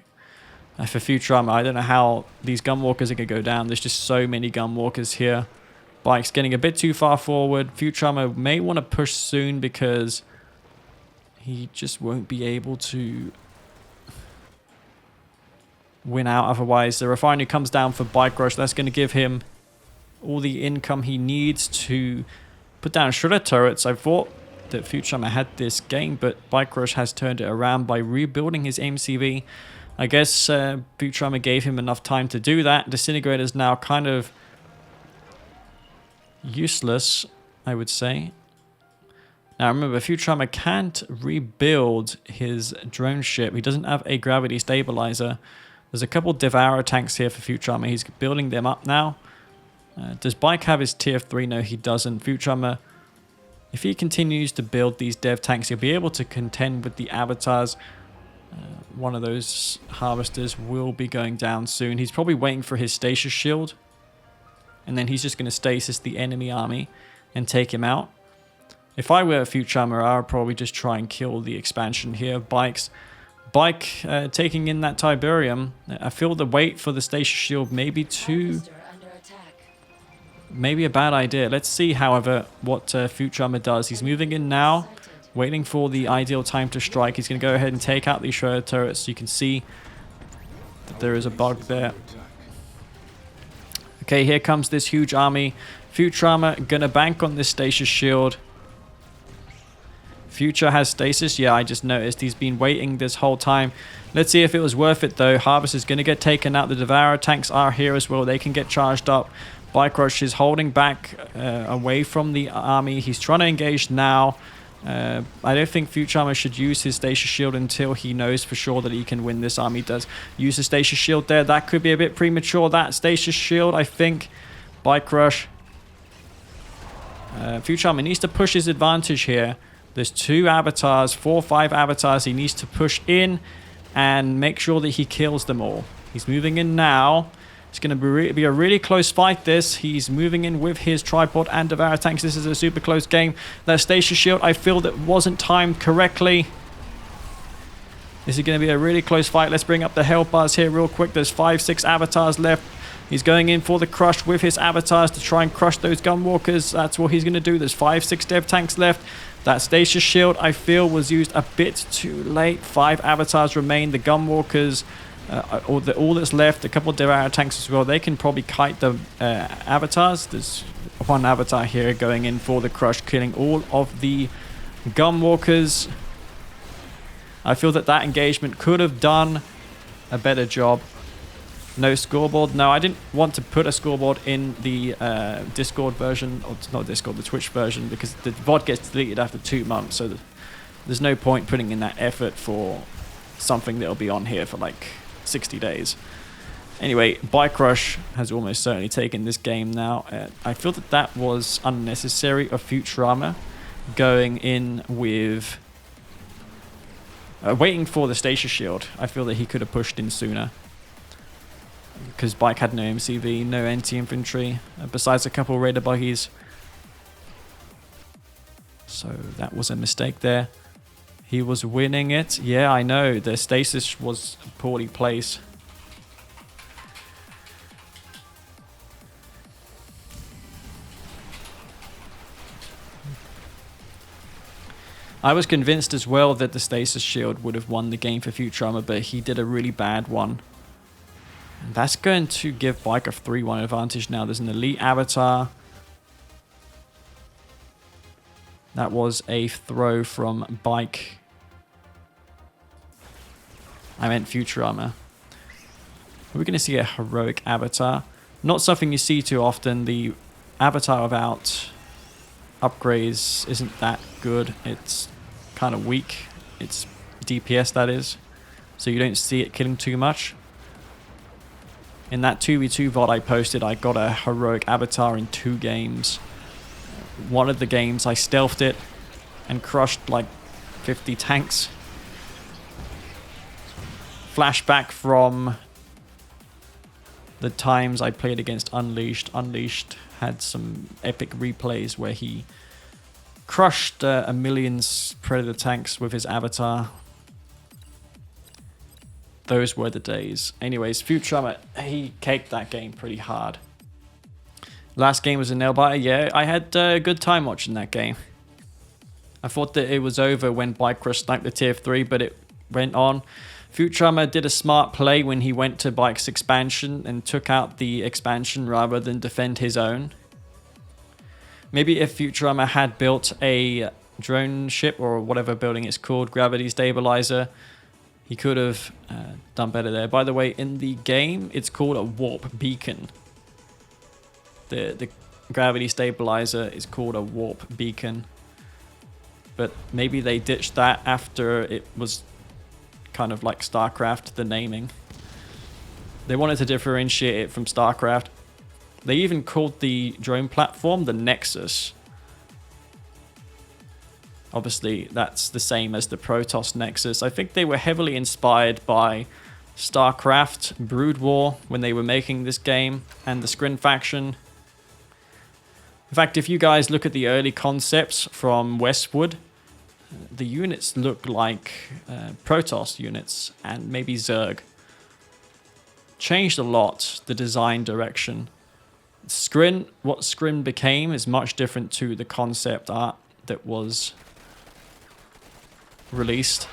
For Futurama, I don't know how these gunwalkers are going to go down. There's just so many gunwalkers here. Bike's getting a bit too far forward. Futurama may want to push soon because he just won't be able to win out otherwise. The refinery comes down for BikeRush. That's going to give him all the income he needs to put down shredder turrets. I thought that Futurama had this game, but BikeRush has turned it around by rebuilding his MCV. I guess Futurama gave him enough time to do that. Disintegrator's now kind of useless, I would say. Now remember, Futurama can't rebuild his drone ship. He doesn't have a gravity stabilizer. There's a couple Devourer tanks here for Futurama. He's building them up now. Does Bike have his tier 3? No, he doesn't. Futurama, if he continues to build these dev tanks, he'll be able to contend with the avatars. One of those harvesters will be going down soon. He's probably waiting for his stasis shield. And then he's just going to stasis the enemy army and take him out. If I were Futurama, I would probably just try and kill the expansion here. Bike taking in that Tiberium. I feel the wait for the stasis shield maybe a bad idea. Let's see, however, what Futurama does. He's moving in now, waiting for the ideal time to strike. He's going to go ahead and take out these Shredder turrets. So you can see that there is a bug there. Okay, here comes this huge army. Futurama going to bank on this stasis shield. Future has stasis. Yeah, I just noticed he's been waiting this whole time. Let's see if it was worth it, though. Harvest is going to get taken out. The Devourer tanks are here as well. They can get charged up. BikeRush is holding back away from the army. He's trying to engage now. I don't think Futurama should use his stasis shield until he knows for sure that he can win this army. Does use the stasis shield there. That could be a bit premature. That stasis shield, I think. BikeRush. Futurama needs to push his advantage here. There's 2 avatars, 4 or 5 avatars. He needs to push in and make sure that he kills them all. He's moving in now. It's going to be a really close fight, this. He's moving in with his tripod and Devourer tanks. This is a super close game. That stasis shield, I feel that wasn't timed correctly. This is going to be a really close fight. Let's bring up the health bars here real quick. There's 5, 6 avatars left. He's going in for the crush with his avatars to try and crush those gunwalkers. That's what he's going to do. There's 5, 6 dev tanks left. That stasis shield, I feel, was used a bit too late. 5 avatars remain. The gunwalkers, all that's left, a couple of Devourer tanks as well. They can probably kite the avatars. There's 1 avatar here going in for the crush, killing all of the gunwalkers. I feel that engagement could have done a better job. No scoreboard. No, I didn't want to put a scoreboard in the Discord version, or not Discord, the Twitch version, because the VOD gets deleted after 2 months, so there's no point putting in that effort for something that'll be on here for like 60 days. Anyway, BikeRush has almost certainly taken this game now. I feel that was unnecessary of Futurama going in with waiting for the stasis shield. I feel that he could have pushed in sooner, because Bike had no MCV, no anti-infantry, besides a couple raider buggies. So that was a mistake there. He was winning it. Yeah, I know. The stasis was poorly placed. I was convinced as well that the stasis shield would have won the game for Futurama, but he did a really bad one. And that's going to give Bike a 3-1 advantage now. There's an elite avatar. That was a throw from Bike. I meant Futurama. We're going to see a heroic avatar. Not something you see too often. The avatar without upgrades isn't that good. It's kind of weak. It's DPS, that is. So you don't see it killing too much. In that 2v2 VOD I posted, I got a heroic avatar in 2 games. One of the games I stealthed it and crushed like 50 tanks. Flashback from the times I played against Unleashed. Unleashed had some epic replays where he crushed a million Predator tanks with his avatar. Those were the days. Anyways, Futurama, he caked that game pretty hard. Last game was a nail-biter. Yeah, I had a good time watching that game. I thought that it was over when BikeRush sniped the tier 3, but it went on. Futurama did a smart play when he went to Bike's expansion and took out the expansion rather than defend his own. Maybe if Futurama had built a drone ship, or whatever building it's called, gravity stabilizer, he could have done better there. By the way, in the game, it's called a warp beacon. The gravity stabilizer is called a warp beacon. but maybe they ditched that after it was kind of like StarCraft, the naming. They wanted to differentiate it from StarCraft. They even called the drone platform the Nexus. Obviously, that's the same as the Protoss Nexus. I think they were heavily inspired by StarCraft, Brood War, when they were making this game, and the Scrin faction. In fact, if you guys look at the early concepts from Westwood, the units look like Protoss units, and maybe Zerg. Changed a lot, the design direction. Scrin, what Scrin became is much different to the concept art that was released.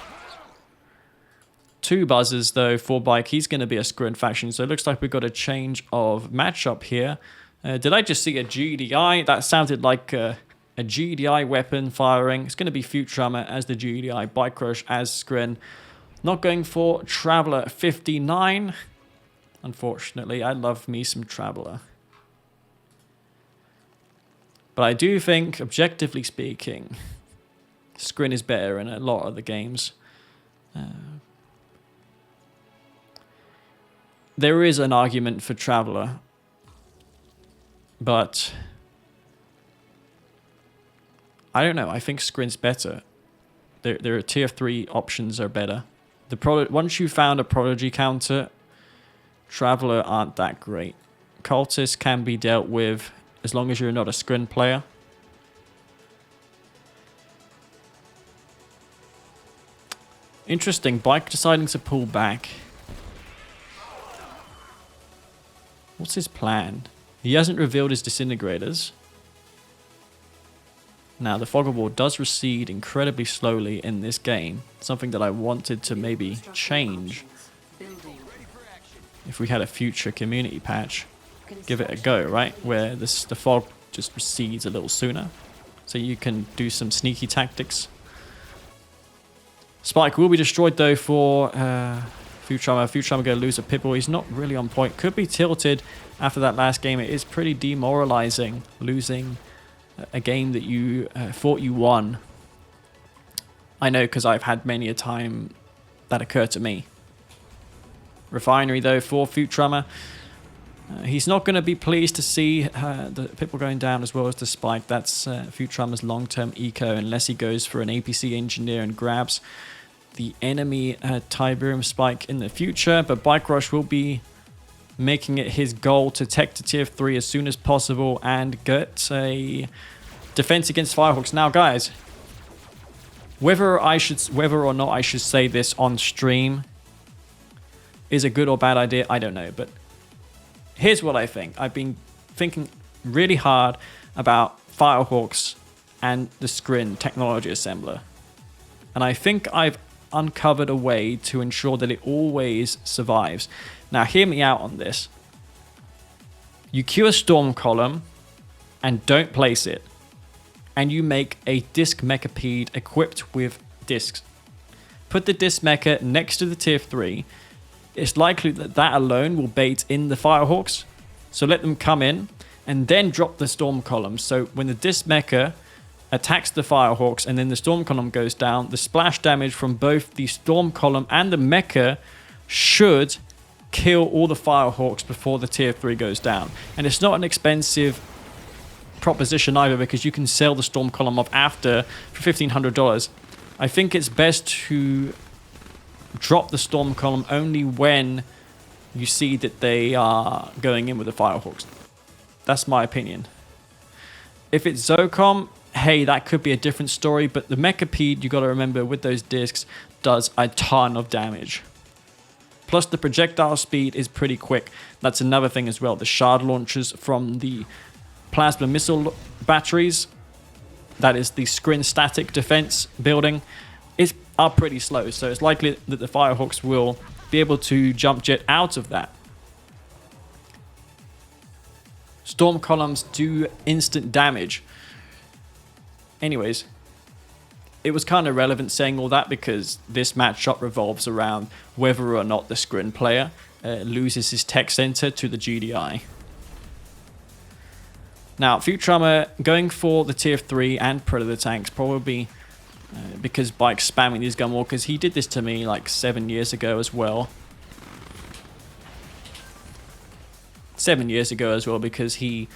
2 buzzers though for Bike. He's going to be a Scrin faction, so it looks like we've got a change of matchup here. Did I just see a GDI? That sounded like a GDI weapon firing. It's going to be Futurama as the GDI, BikeRush as Scrin. Not going for Traveler 59. Unfortunately, I love me some Traveler. But I do think, objectively speaking, Scrin is better in a lot of the games. There is an argument for Traveler, but I don't know. I think Scrin's better. Their tier 3 options are better. Once you found a Prodigy counter, Traveler aren't that great. Cultists can be dealt with as long as you're not a Scrin player. Interesting. Bike deciding to pull back. What's his plan? He hasn't revealed his disintegrators. Now, the fog of war does recede incredibly slowly in this game. Something that I wanted to maybe change. If we had a future community patch, give it a go, right? Where the fog just recedes a little sooner. So you can do some sneaky tactics. Spike will be destroyed though for Futurama. Futurama going to lose a Pitbull. He's not really on point. Could be tilted after that last game. It is pretty demoralizing losing a game that you thought you won. I know, because I've had many a time that occur to me. Refinery though for Futurama. He's not going to be pleased to see the Pitbull going down as well as the Spike. That's Futurama's long-term eco, unless he goes for an APC engineer and grabs the enemy Tiberium Spike in the future. But BikeRush will be making it his goal to tech to tier 3 as soon as possible and get a defense against Firehawks. Now, guys, whether or not I should say this on stream is a good or bad idea, I don't know. But here's what I think. I've been thinking really hard about Firehawks and the Scrin technology assembler. And I think I've uncovered a way to ensure that it always survives. Now, hear me out on this. You queue a storm column and don't place it. And you make a disc mechapede equipped with discs. Put the disc mecha next to the tier 3. It's likely that that alone will bait in the Firehawks. So let them come in and then drop the storm column. So when the disc mecha attacks the Firehawks and then the storm column goes down, the splash damage from both the storm column and the mecha should kill all the Firehawks before the tier 3 goes down. And it's not an expensive proposition either, because you can sell the storm column off after for $1,500. I think it's best to drop the storm column only when you see that they are going in with the Firehawks. That's my opinion. If it's Zocom, hey, that could be a different story, but the Mechapede, you got to remember, with those discs, does a ton of damage. Plus, the projectile speed is pretty quick. That's another thing as well. The shard launchers from the plasma missile batteries, that is the Scrin static defense building, are pretty slow. So it's likely that the Firehawks will be able to jump jet out of that. Storm columns do instant damage. Anyways, it was kind of relevant saying all that because this matchup revolves around whether or not the Scrin player loses his tech center to the GDI. Now, Futurama going for the tier 3 and Predator tanks, probably because Bike's spamming these gun walkers. He did this to me like 7 years ago as well. 7 years ago as well, because he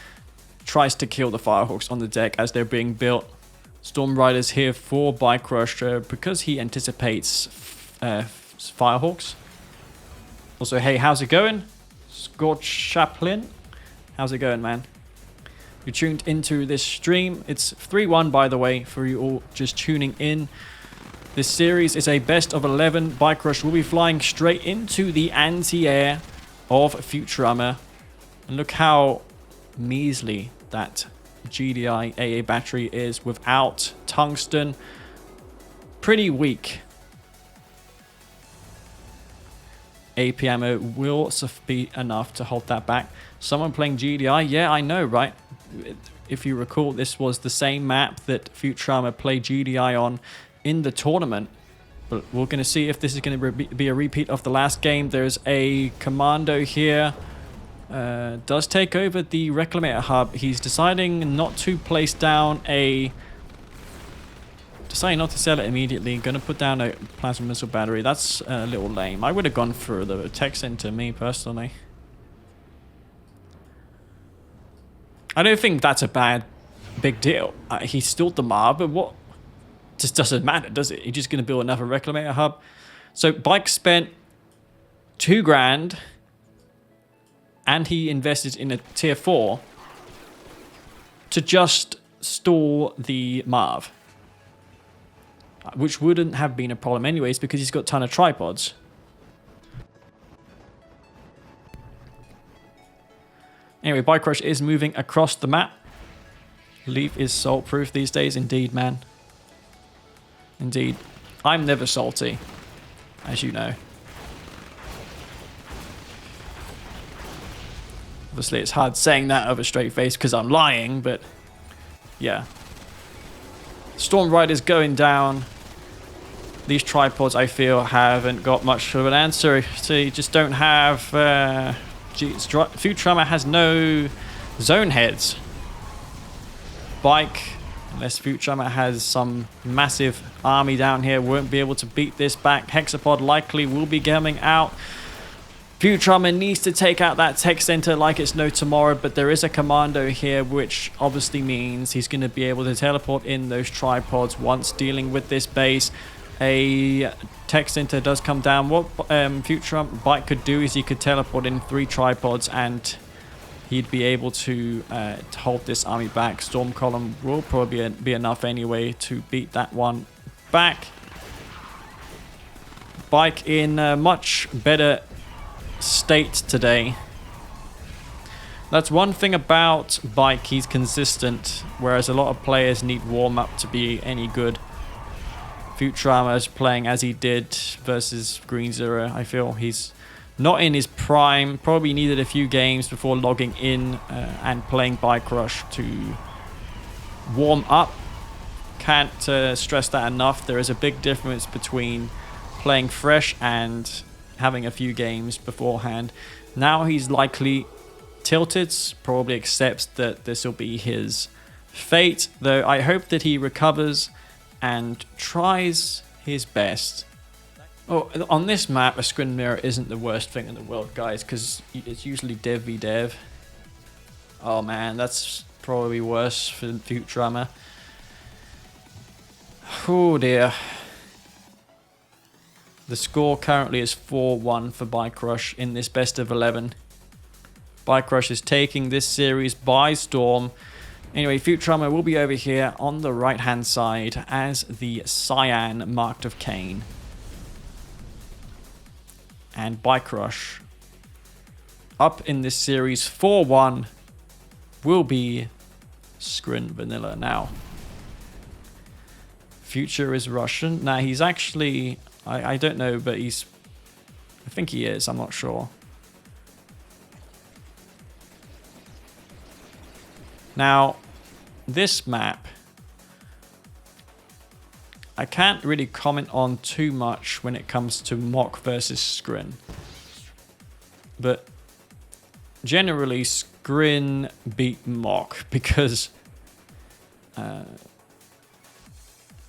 tries to kill the Firehawks on the deck as they're being built. Storm Rider's here for BikeRush because he anticipates Firehawks. Also, hey, how's it going? Scorch Chaplin, how's it going, man? You tuned into this stream. It's 3-1, by the way, for you all just tuning in. This series is a best of 11. BikeRush will be flying straight into the anti-air of Futurama. And look how measly that GDI AA battery is without tungsten. Pretty weak. AP ammo will be enough to hold that back. Someone playing GDI? Yeah, I know, right? If you recall, this was the same map that Futurama played GDI on in the tournament. But we're going to see if this is going to be a repeat of the last game. There's a commando here. Does take over the Reclamator hub. He's deciding not to place down a... Deciding not to sell it immediately. Going to put down a plasma missile battery. That's a little lame. I would have gone for the tech center, me personally. I don't think that's a big deal. He stalled the Mar, but what? Just doesn't matter, does it? He's just going to build another Reclamator hub. So Bike spent $2,000. And he invested in a tier 4 to just stall the Marv. Which wouldn't have been a problem anyways, because he's got a ton of tripods. Anyway, BikeRush is moving across the map. Leaf is salt-proof these days. Indeed, man. Indeed. I'm never salty, as you know. Obviously, it's hard saying that over a straight face because I'm lying, but yeah. Storm Rider's going down. These tripods, I feel, haven't got much of an answer. So you just don't have... Futurama has no zone heads. Bike, unless Futurama has some massive army down here, won't be able to beat this back. Hexapod likely will be coming out. Futurama needs to take out that tech center like it's no tomorrow, but there is a commando here, which obviously means he's going to be able to teleport in those tripods once dealing with this base. A tech center does come down. What Futurama Bike could do is he could teleport in 3 tripods and he'd be able to hold this army back. Storm Column will probably be enough anyway to beat that one back. Bike in a much better state today. That's one thing about Bike, he's consistent, whereas a lot of players need warm up to be any good. Futurama is playing as he did versus Green Zero. I feel he's not in his prime, probably needed a few games before logging in and playing BikeRush to warm up. Can't stress that enough. There is a big difference between playing fresh and having a few games beforehand. Now he's likely tilted, probably accepts that this will be his fate, though I hope that he recovers and tries his best. Oh, on this map, a screen mirror isn't the worst thing in the world, guys, because it's usually dev v dev. Oh man, that's probably worse for Futurama. Oh dear. The score currently is 4-1 for BikeRush in this best of 11. BikeRush is taking this series by storm. Anyway, Futurama will be over here on the right-hand side as the cyan marked of Kane. And BikeRush up in this series 4-1 will be Scrin Vanilla now. Future is Russian. Now he's actually... I don't know, but I think he is, I'm not sure. Now, this map, I can't really comment on too much when it comes to Mock versus Scrin. But generally, Scrin beat Mock because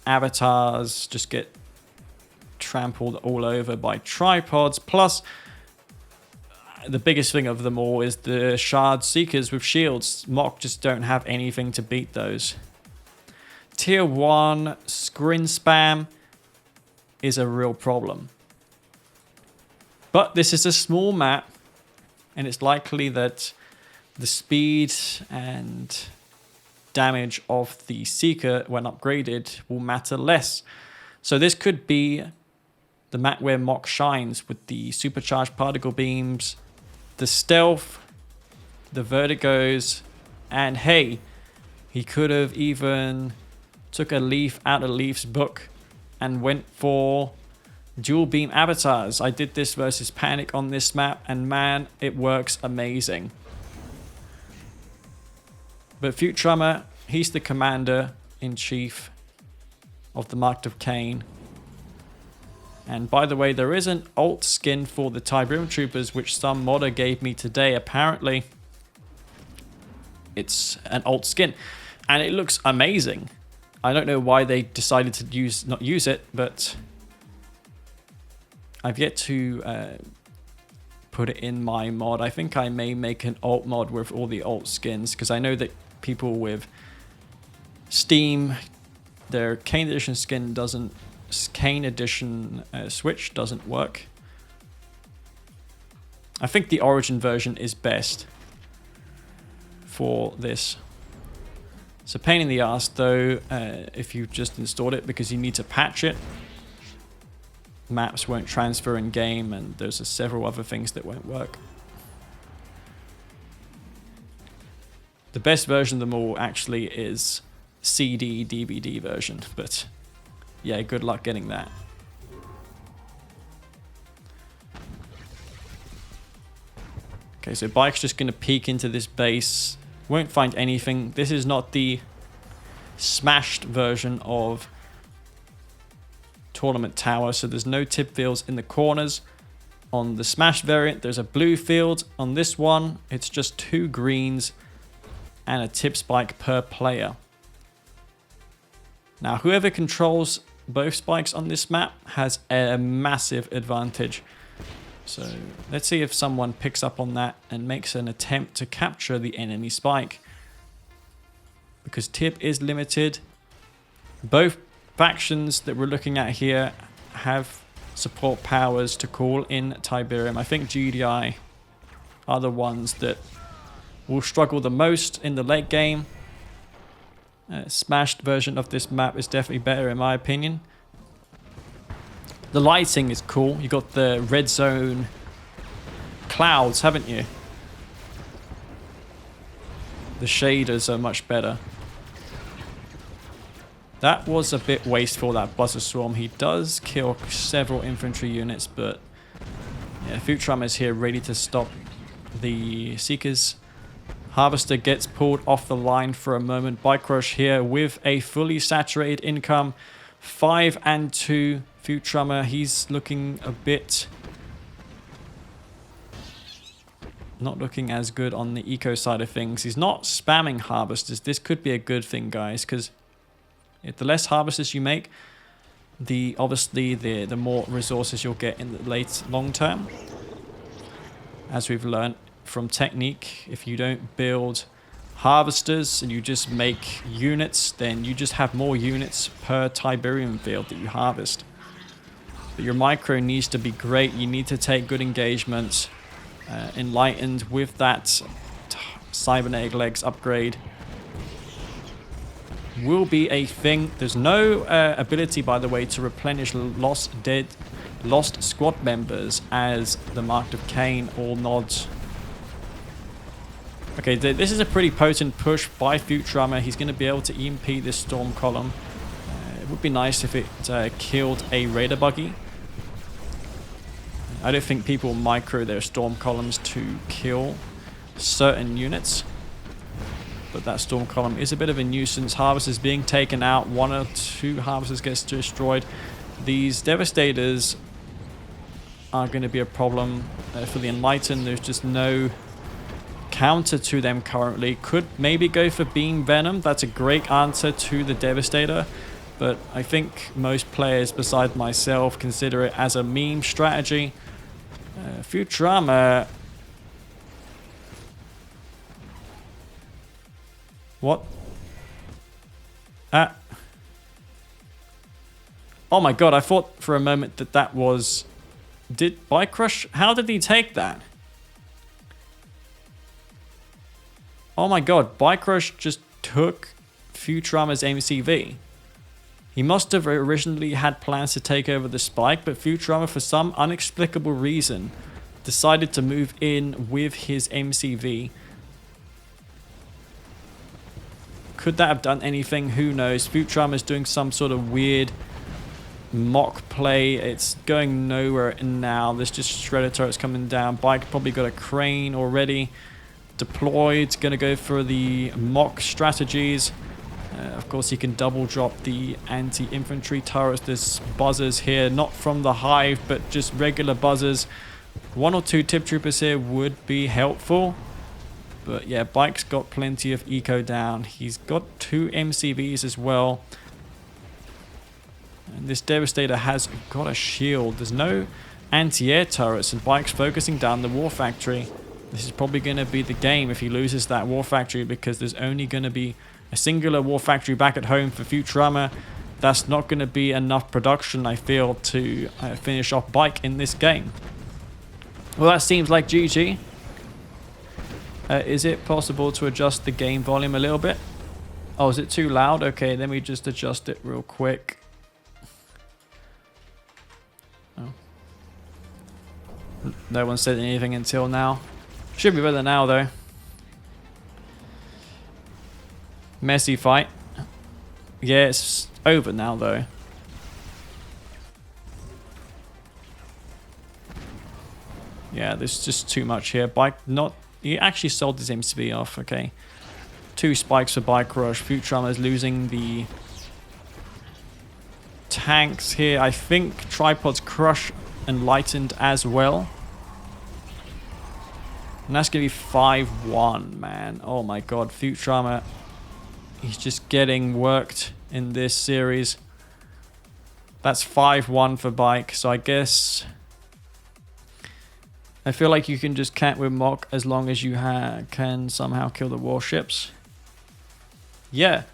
avatars just get trampled all over by tripods. Plus, the biggest thing of them all is the shard seekers with shields. Mock just don't have anything to beat those. Tier 1 Scrin spam is a real problem. But this is a small map, and it's likely that the speed and damage of the Seeker when upgraded will matter less. So this could be the map where Mock shines with the supercharged particle beams, the stealth, the vertigos, and hey, he could have even took a leaf out of Leaf's book and went for dual beam avatars. I did this versus Panic on this map, and man, it works amazing. But Futurama, he's the commander-in-chief of the Mark of Kane. And by the way, there is an alt skin for the Tiberium Troopers, which some modder gave me today. Apparently, it's an alt skin, and it looks amazing. I don't know why they decided to not use it, but I've yet to put it in my mod. I think I may make an alt mod with all the alt skins, because I know that people with Steam, their Kane Edition skin doesn't, Kane Edition Switch doesn't work. I think the Origin version is best for this. It's a pain in the ass though if you just installed it, because you need to patch it. Maps won't transfer in game, and there's several other things that won't work. The best version of them all actually is CD DVD version, but yeah, good luck getting that. Okay, so Bike's just going to peek into this base. Won't find anything. This is not the smashed version of Tournament Tower, so there's no tip fields in the corners. On the smashed variant, there's a blue field. On this one, it's just 2 greens and a tip spike per player. Now, whoever controls both spikes on this map has a massive advantage. So let's see if someone picks up on that and makes an attempt to capture the enemy spike. Because tip is limited. Both factions that we're looking at here have support powers to call in Tiberium. I think GDI are the ones that will struggle the most in the late game. Smashed version of this map is definitely better in my opinion. The lighting is cool. You got the red zone clouds, haven't you? The shaders are much better. That was a bit wasteful, that Buzzer Swarm. He does kill several infantry units, but yeah, Futurama is here ready to stop the Seekers. Harvester gets pulled off the line for a moment. BikeRush here with a fully saturated income. 5 and 2. Futurama, he's looking a bit not looking as good on the eco side of things. He's not spamming harvesters. This could be a good thing, guys, because the less harvesters you make, obviously the more resources you'll get in the long term. As we've learned from Technique, if you don't build harvesters and you just make units, then you just have more units per Tiberium field that you harvest. But your micro needs to be great. You need to take good engagements. Enlightened with that cybernetic legs upgrade will be a thing. There's no ability, by the way, to replenish lost squad members as the Mark of Kane all nods. Okay, this is a pretty potent push by Futurama. He's going to be able to EMP this storm column. It would be nice if it killed a raider buggy. I don't think people micro their storm columns to kill certain units. But that storm column is a bit of a nuisance. Harvesters being taken out. 1 or 2 harvesters gets destroyed. These Devastators are going to be a problem for the Enlightened. There's just no counter to them currently. Could maybe go for Beam Venom. That's a great answer to the Devastator. but I think most players besides myself consider it as a meme strategy. Futurama... What? Oh my god, I thought for a moment that that was... Did BikeRush... How did he take that? Oh my god, BikeRush just took Futurama's MCV. He must have originally had plans to take over the spike, but Futurama, for some inexplicable reason, decided to move in with his MCV. Could that have done anything? Who knows? Futurama's doing some sort of weird mock play. It's going nowhere now. There's just shredder turrets coming down. Bike probably got a crane already deployed. Going to go for the mock strategies. Of course, he can double drop the anti-infantry turrets. There's buzzers here, not from the hive, but just regular buzzers. 1 or 2 tip troopers here would be helpful. But yeah, Bike's got plenty of eco down. He's got 2 MCVs as well. And this Devastator has got a shield. There's no anti-air turrets, and Bike's focusing down the war factory. This is probably going to be the game if he loses that war factory, because there's only going to be a singular war factory back at home for Futurama. That's not going to be enough production, I feel, to finish off Bike in this game. Well, that seems like GG. Is it possible to adjust the game volume a little bit? Oh, is it too loud? Okay, let me just adjust it real quick. Oh. No one said anything until now. Should be better now, though. Messy fight. Yeah, it's over now, though. Yeah, there's just too much here. Bike not... He actually sold his MCB off, okay. 2 spikes for BikeRush. Futurama is losing the tanks here. I think tripods crush and lightened as well. And that's going to be 5-1, man. Oh my god, Futurama... He's just getting worked in this series. That's 5-1 for Bike, so I guess... I feel like you can just cat with Mock as long as you can somehow kill the warships. Yeah.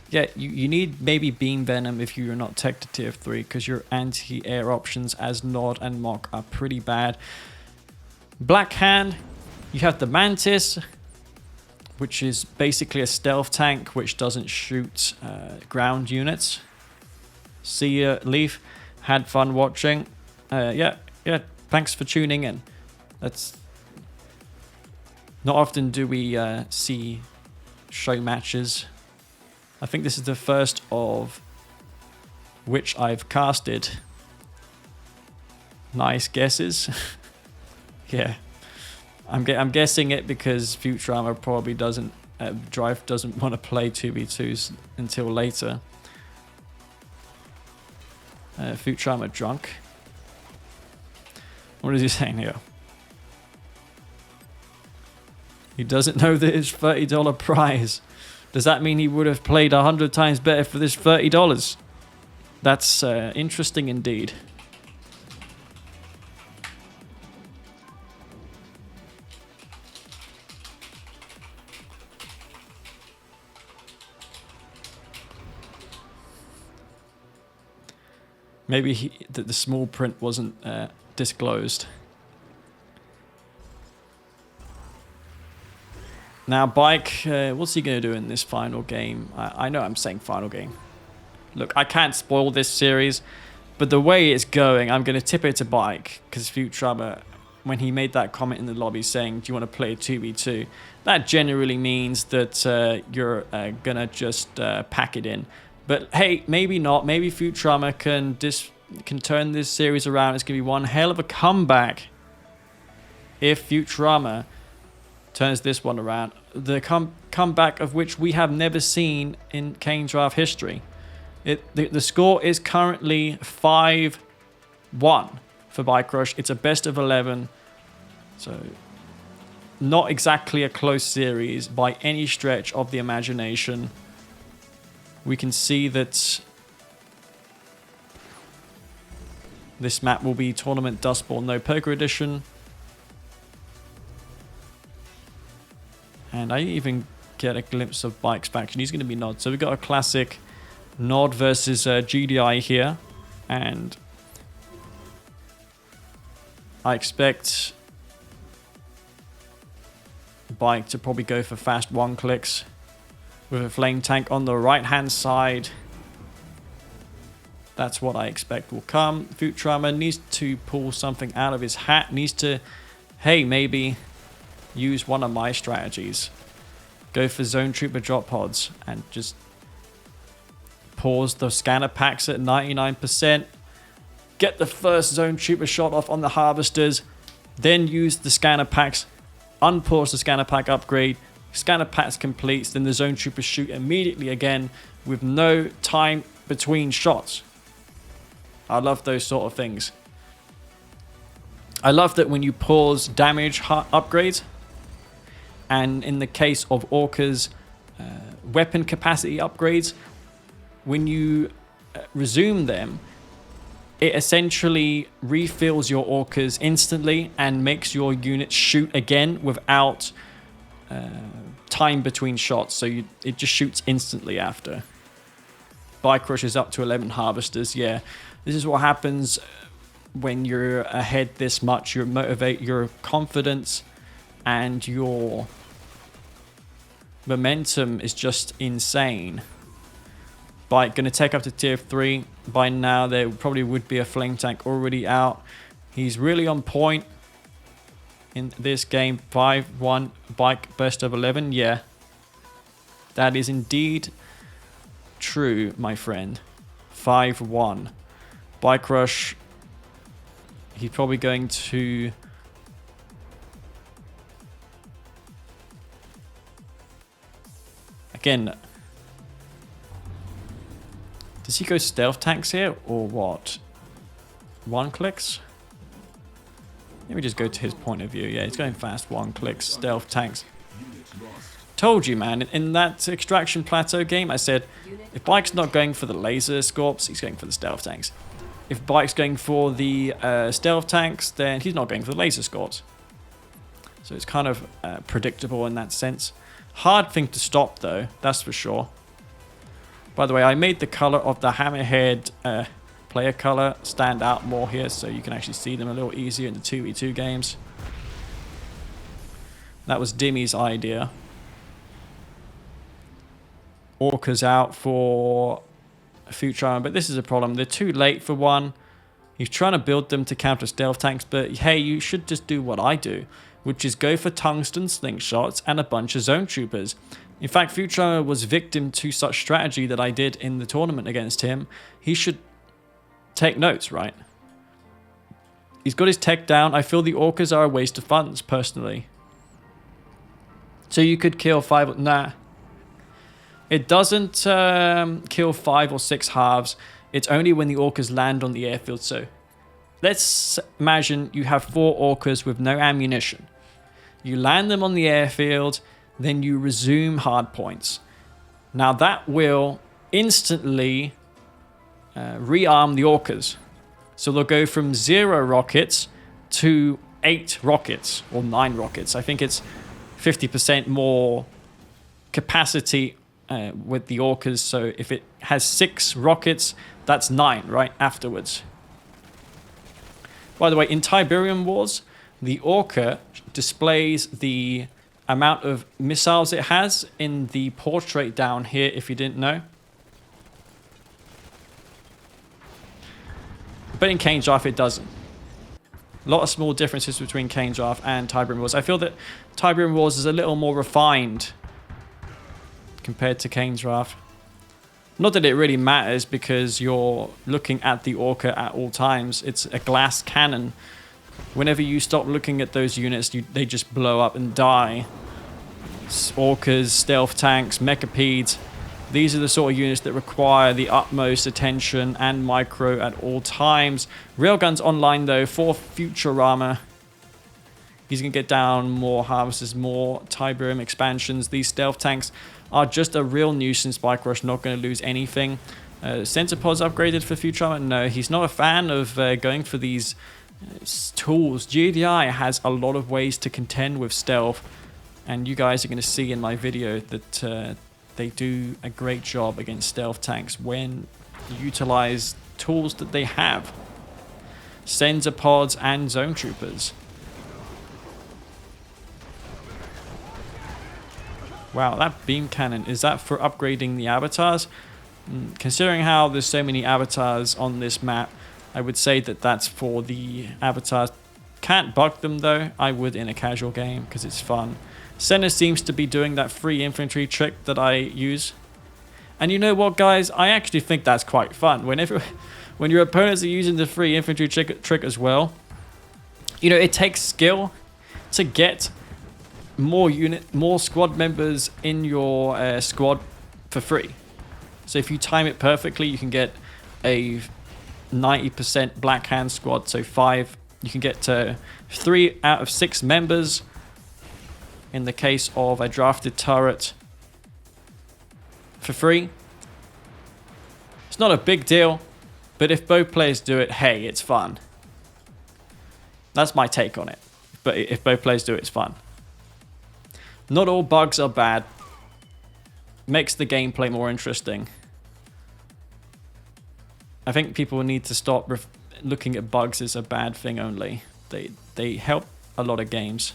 Yeah, you need maybe Beam Venom if you're not tech to tier 3, because your anti-air options as Nod and Mock are pretty bad. Black Hand, you have the Mantis, which is basically a stealth tank which doesn't shoot ground units. See ya, Leaf. Had fun watching. Yeah. Thanks for tuning in. That's not often do we see show matches. I think this is the first of which I've casted. Nice guesses. Yeah. I'm guessing it because Futurama probably doesn't Drive doesn't want to play 2v2s until later. Futurama drunk. What is he saying here? He doesn't know that it's $30 prize. Does that mean he would have played 100 times better for this $30? That's interesting indeed. Maybe the small print wasn't disclosed. Now, Bike, what's he going to do in this final game? I know I'm saying final game. Look, I can't spoil this series, but the way it's going, I'm going to tip it to Bike, because Futurama, when he made that comment in the lobby saying, do you want to play 2v2, that generally means that you're going to just pack it in. But hey, maybe not. Maybe Futurama can turn this series around. It's going to be one hell of a comeback if Futurama turns this one around. The comeback of which we have never seen in Kane draft history. The score is currently 5-1 for BikeRush. It's a best of 11. So not exactly a close series by any stretch of the imagination. we can see that this map will be Tournament Dust Bowl No Poker Edition. And I even get a glimpse of Bike's faction. He's going to be Nod. So we've got a classic Nod versus GDI here. And I expect Bike to probably go for fast one clicks with a flame tank on the right hand side. That's what I expect will come. Futurama needs to pull something out of his hat. Needs to, hey, maybe use one of my strategies. Go for Zone Trooper drop pods and just pause the scanner packs at 99%. Get the first Zone Trooper shot off on the harvesters. Then use the scanner packs. Unpause the scanner pack upgrade. Scanner packs completes. Then the Zone Troopers shoot immediately again with no time between shots. I love those sort of things. I love that when you pause damage upgrades, and in the case of Orca's weapon capacity upgrades, when you resume them, it essentially refills your Orcas instantly and makes your units shoot again without time between shots. So it just shoots instantly after. BikeRush is up to 11 harvesters. Yeah, this is what happens when you're ahead this much. You motivate your confidence and your momentum is just insane. Bike going to take up to tier 3. By now there probably would be a flame tank already out. He's really on point in this game. 5-1 Bike best of 11. Yeah, that is indeed true, my friend. 5-1 BikeRush. He's probably going to again. Does he go stealth tanks here or what? One clicks? Let me just go to his point of view. Yeah, he's going fast one clicks, stealth tanks. Told you, man. In that extraction plateau game, I said, if Bike's not going for the laser scorps, he's going for the stealth tanks. If Bike's going for the stealth tanks, then he's not going for the laser scorps. So it's kind of predictable in that sense. Hard thing to stop, though. That's for sure. By the way, I made the color of the Hammerhead player color stand out more here, so you can actually see them a little easier in the 2v2 games. That was Dimmy's idea. Orca's out for Futurama, but this is a problem. They're too late for one. He's trying to build them to counter stealth tanks, but hey, you should just do what I do, which is go for tungsten slingshots and a bunch of zone troopers. In fact, Futurama was victim to such strategy that I did in the tournament against him. He should take notes, right? He's got his tech down. I feel the Orcas are a waste of funds, personally. So you could kill 5... Nah. It doesn't kill 5 or 6 halves. It's only when the Orcas land on the airfield. So let's imagine you have 4 Orcas with no ammunition. You land them on the airfield... Then you resume hard points. Now that will instantly rearm the Orcas. So they'll go from 0 rockets to 8 rockets or 9 rockets. I think it's 50% more capacity with the Orcas. So if it has 6 rockets, that's 9 right afterwards. By the way, in Tiberium Wars, the Orca displays the amount of missiles it has in the portrait down here, if you didn't know. But in Kane's Draft, it doesn't. A lot of small differences between Kane's Draft and Tiberium Wars. I feel that Tiberium Wars is a little more refined compared to Kane's Draft. Not that it really matters because you're looking at the Orca at all times. It's a glass cannon. Whenever you stop looking at those units, they just blow up and die. Orcas, stealth tanks, mechapedes. These are the sort of units that require the utmost attention and micro at all times. Railgun's online though for Futurama. He's going to get down more harvesters, more Tiberium expansions. These stealth tanks are just a real nuisance. BikeRush not going to lose anything. Centipod's upgraded for Futurama. No, he's not a fan of going for these tools. GDI has a lot of ways to contend with stealth, and you guys are going to see in my video that they do a great job against stealth tanks when you utilize tools that they have. Sensor pods and zone troopers. Wow, that beam cannon, is that for upgrading the avatars? Considering how there's so many avatars on this map, I would say that that's for the avatars. Can't bug them though. I would in a casual game because it's fun. Senna seems to be doing that free infantry trick that I use. And you know what, guys? I actually think that's quite fun. When your opponents are using the free infantry trick as well, you know, it takes skill to get more squad members in your squad for free. So if you time it perfectly, you can get a 90% black hand squad. So you can get 3 out of 6 members in the case of a drafted turret for free. It's not a big deal, but if both players do it, hey, it's fun. That's my take on it. But if both players do it, it's fun. Not all bugs are bad. Makes the gameplay more interesting. I think people need to stop looking at bugs as a bad thing only. They help a lot of games.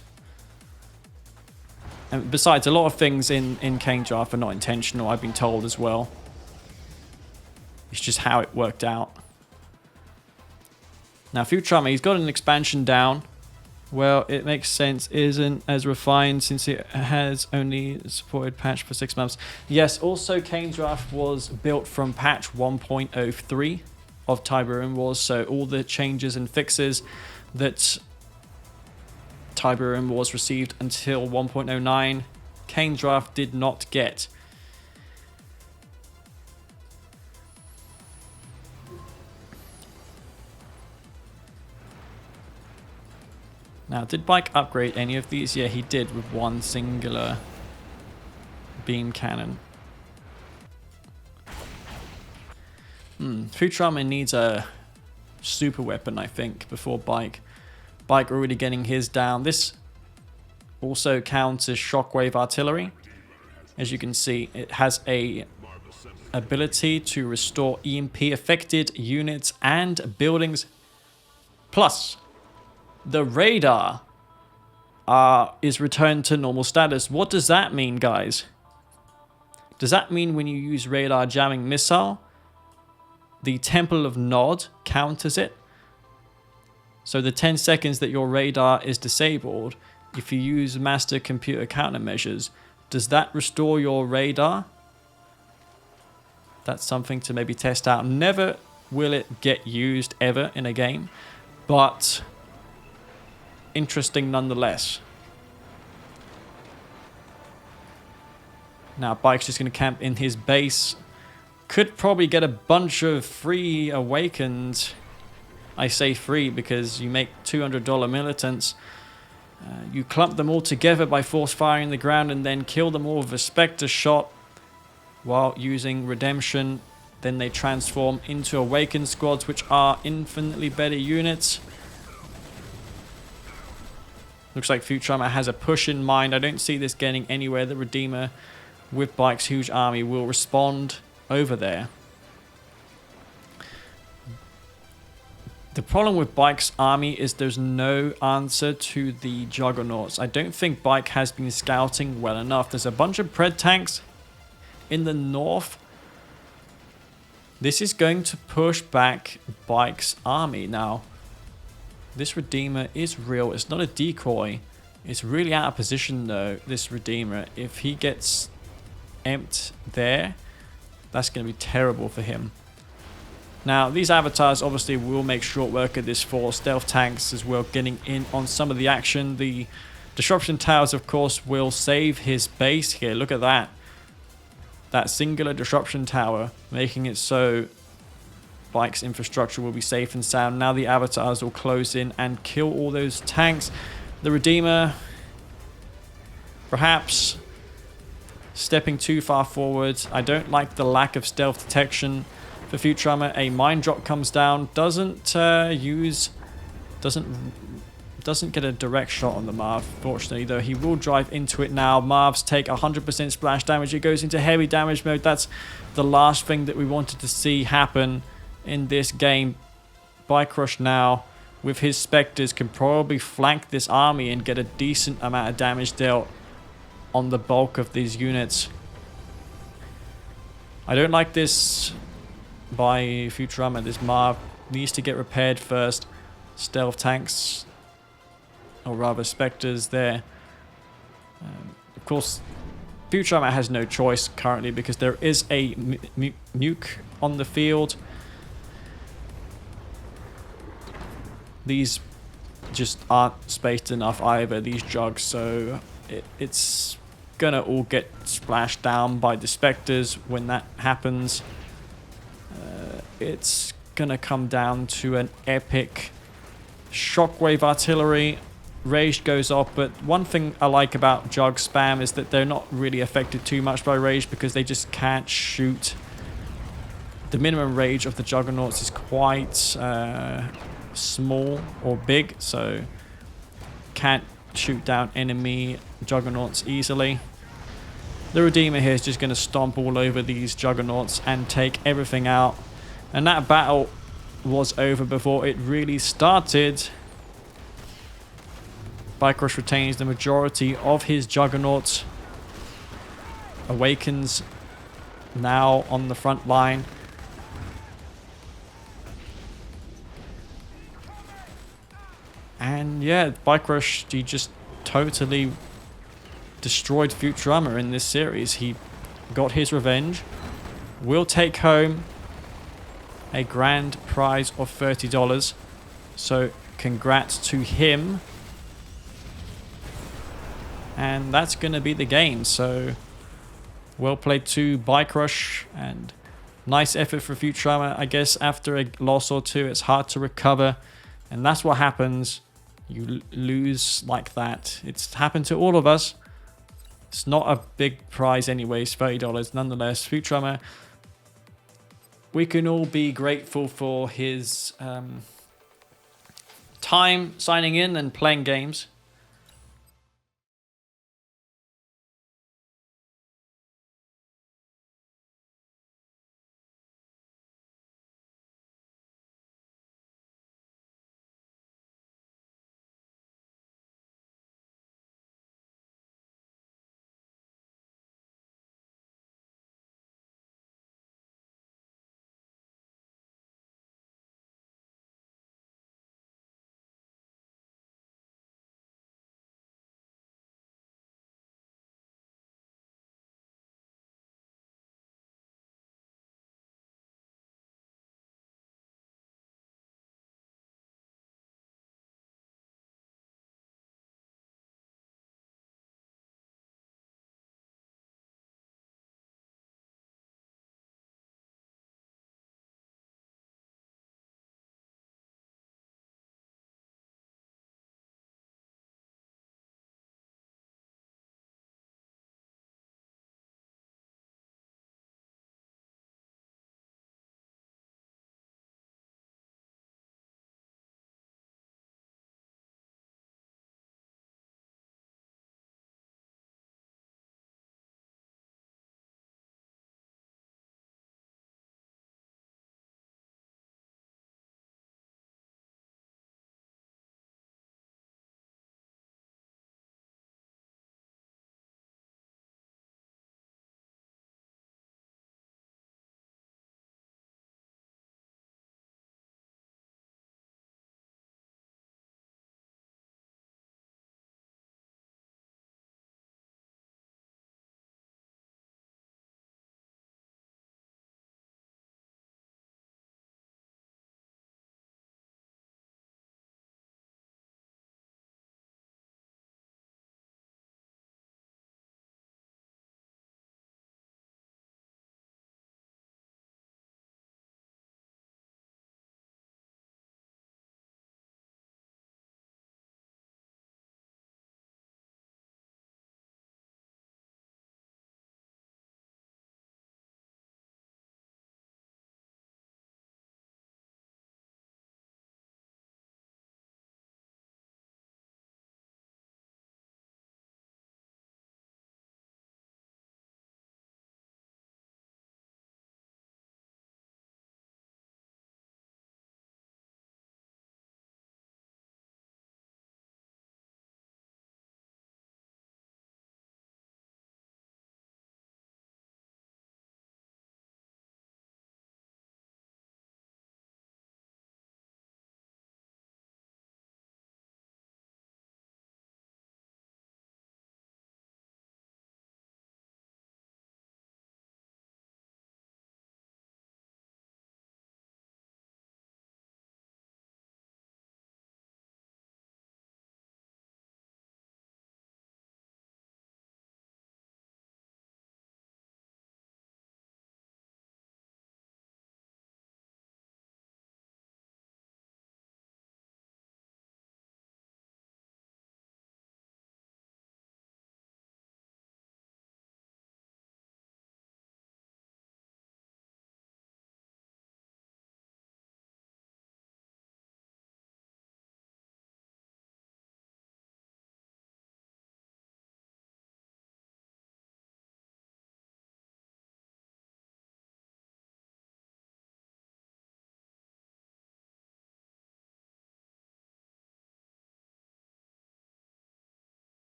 And besides, a lot of things in Kane draft are not intentional, I've been told as well. It's just how it worked out. Now, Futurama, he's got an expansion down. Well, it makes sense, isn't as refined since it has only supported patch for 6 months. Yes, also Kane draft was built from patch 1.03 of Tiberium Wars, so all the changes and fixes that Tiberium Wars received until 1.09, Kane draft did not get. Now, did Bike upgrade any of these? Yeah, he did with one singular beam cannon. Futurama needs a super weapon, I think, before Bike. Bike already getting his down. This also counts as shockwave artillery. As you can see, it has a ability to restore EMP affected units and buildings. Plus, the radar is returned to normal status. What does that mean, guys? Does that mean when you use radar jamming missile, the Temple of Nod counters it? So the 10 seconds that your radar is disabled, if you use master computer countermeasures, does that restore your radar? That's something to maybe test out. Never will it get used ever in a game, but interesting nonetheless. Now Bike's just going to camp in his base. Could probably get a bunch of free awakened. I say free because you make $200 militants. You clump them all together by force firing the ground and then kill them all with a Spectre shot while using Redemption. Then they transform into awakened squads, which are infinitely better units. Looks like Futurama has a push in mind. I don't see this getting anywhere. The Redeemer with Bike's huge army will respond over there. The problem with Bike's army is there's no answer to the Juggernauts. I don't think Bike has been scouting well enough. There's a bunch of Pred tanks in the north. This is going to push back Bike's army. Now, this Redeemer is real. It's not a decoy. It's really out of position though, this Redeemer. If he gets emped there, that's going to be terrible for him. Now, these avatars obviously will make short work of this for stealth tanks as well, getting in on some of the action. The disruption towers, of course, will save his base here. Look at that. That singular disruption tower, making it so Bike's infrastructure will be safe and sound. Now the avatars will close in and kill all those tanks. The Redeemer, perhaps stepping too far forward. I don't like the lack of stealth detection for Futurama. A mine drop comes down, doesn't get a direct shot on the Marv, fortunately, though he will drive into it now. Marvs take 100% splash damage. It goes into heavy damage mode. That's the last thing that we wanted to see happen in this game. BikeRush now, with his Spectres, can probably flank this army and get a decent amount of damage dealt on the bulk of these units. I don't like this by Futurama. This Marv needs to get repaired first. Stealth tanks, or rather Spectres there. Of course, Futurama has no choice currently because there is a nuke on the field. These just aren't spaced enough either, these jugs, so it's gonna all get splashed down by the Spectres when that happens. It's gonna come down to an epic shockwave artillery. Rage goes off, but one thing I like about jug spam is that they're not really affected too much by rage because they just can't shoot. The minimum rage of the juggernauts is quite small or big, so can't shoot down enemy juggernauts easily. The Redeemer here is just going to stomp all over these juggernauts and take everything out, and that battle was over before it really started. BikeRush retains the majority of his juggernauts. Awakens now on the front line. And yeah, BikeRush, he just totally destroyed Futurama in this series. He got his revenge. Will take home a grand prize of $30. So congrats to him. And that's going to be the game. So well played to BikeRush, and nice effort for Futurama. I guess after a loss or two, it's hard to recover, and that's what happens. You lose like that. It's happened to all of us. It's not a big prize anyways, $30 nonetheless. Futurama, we can all be grateful for his time signing in and playing games.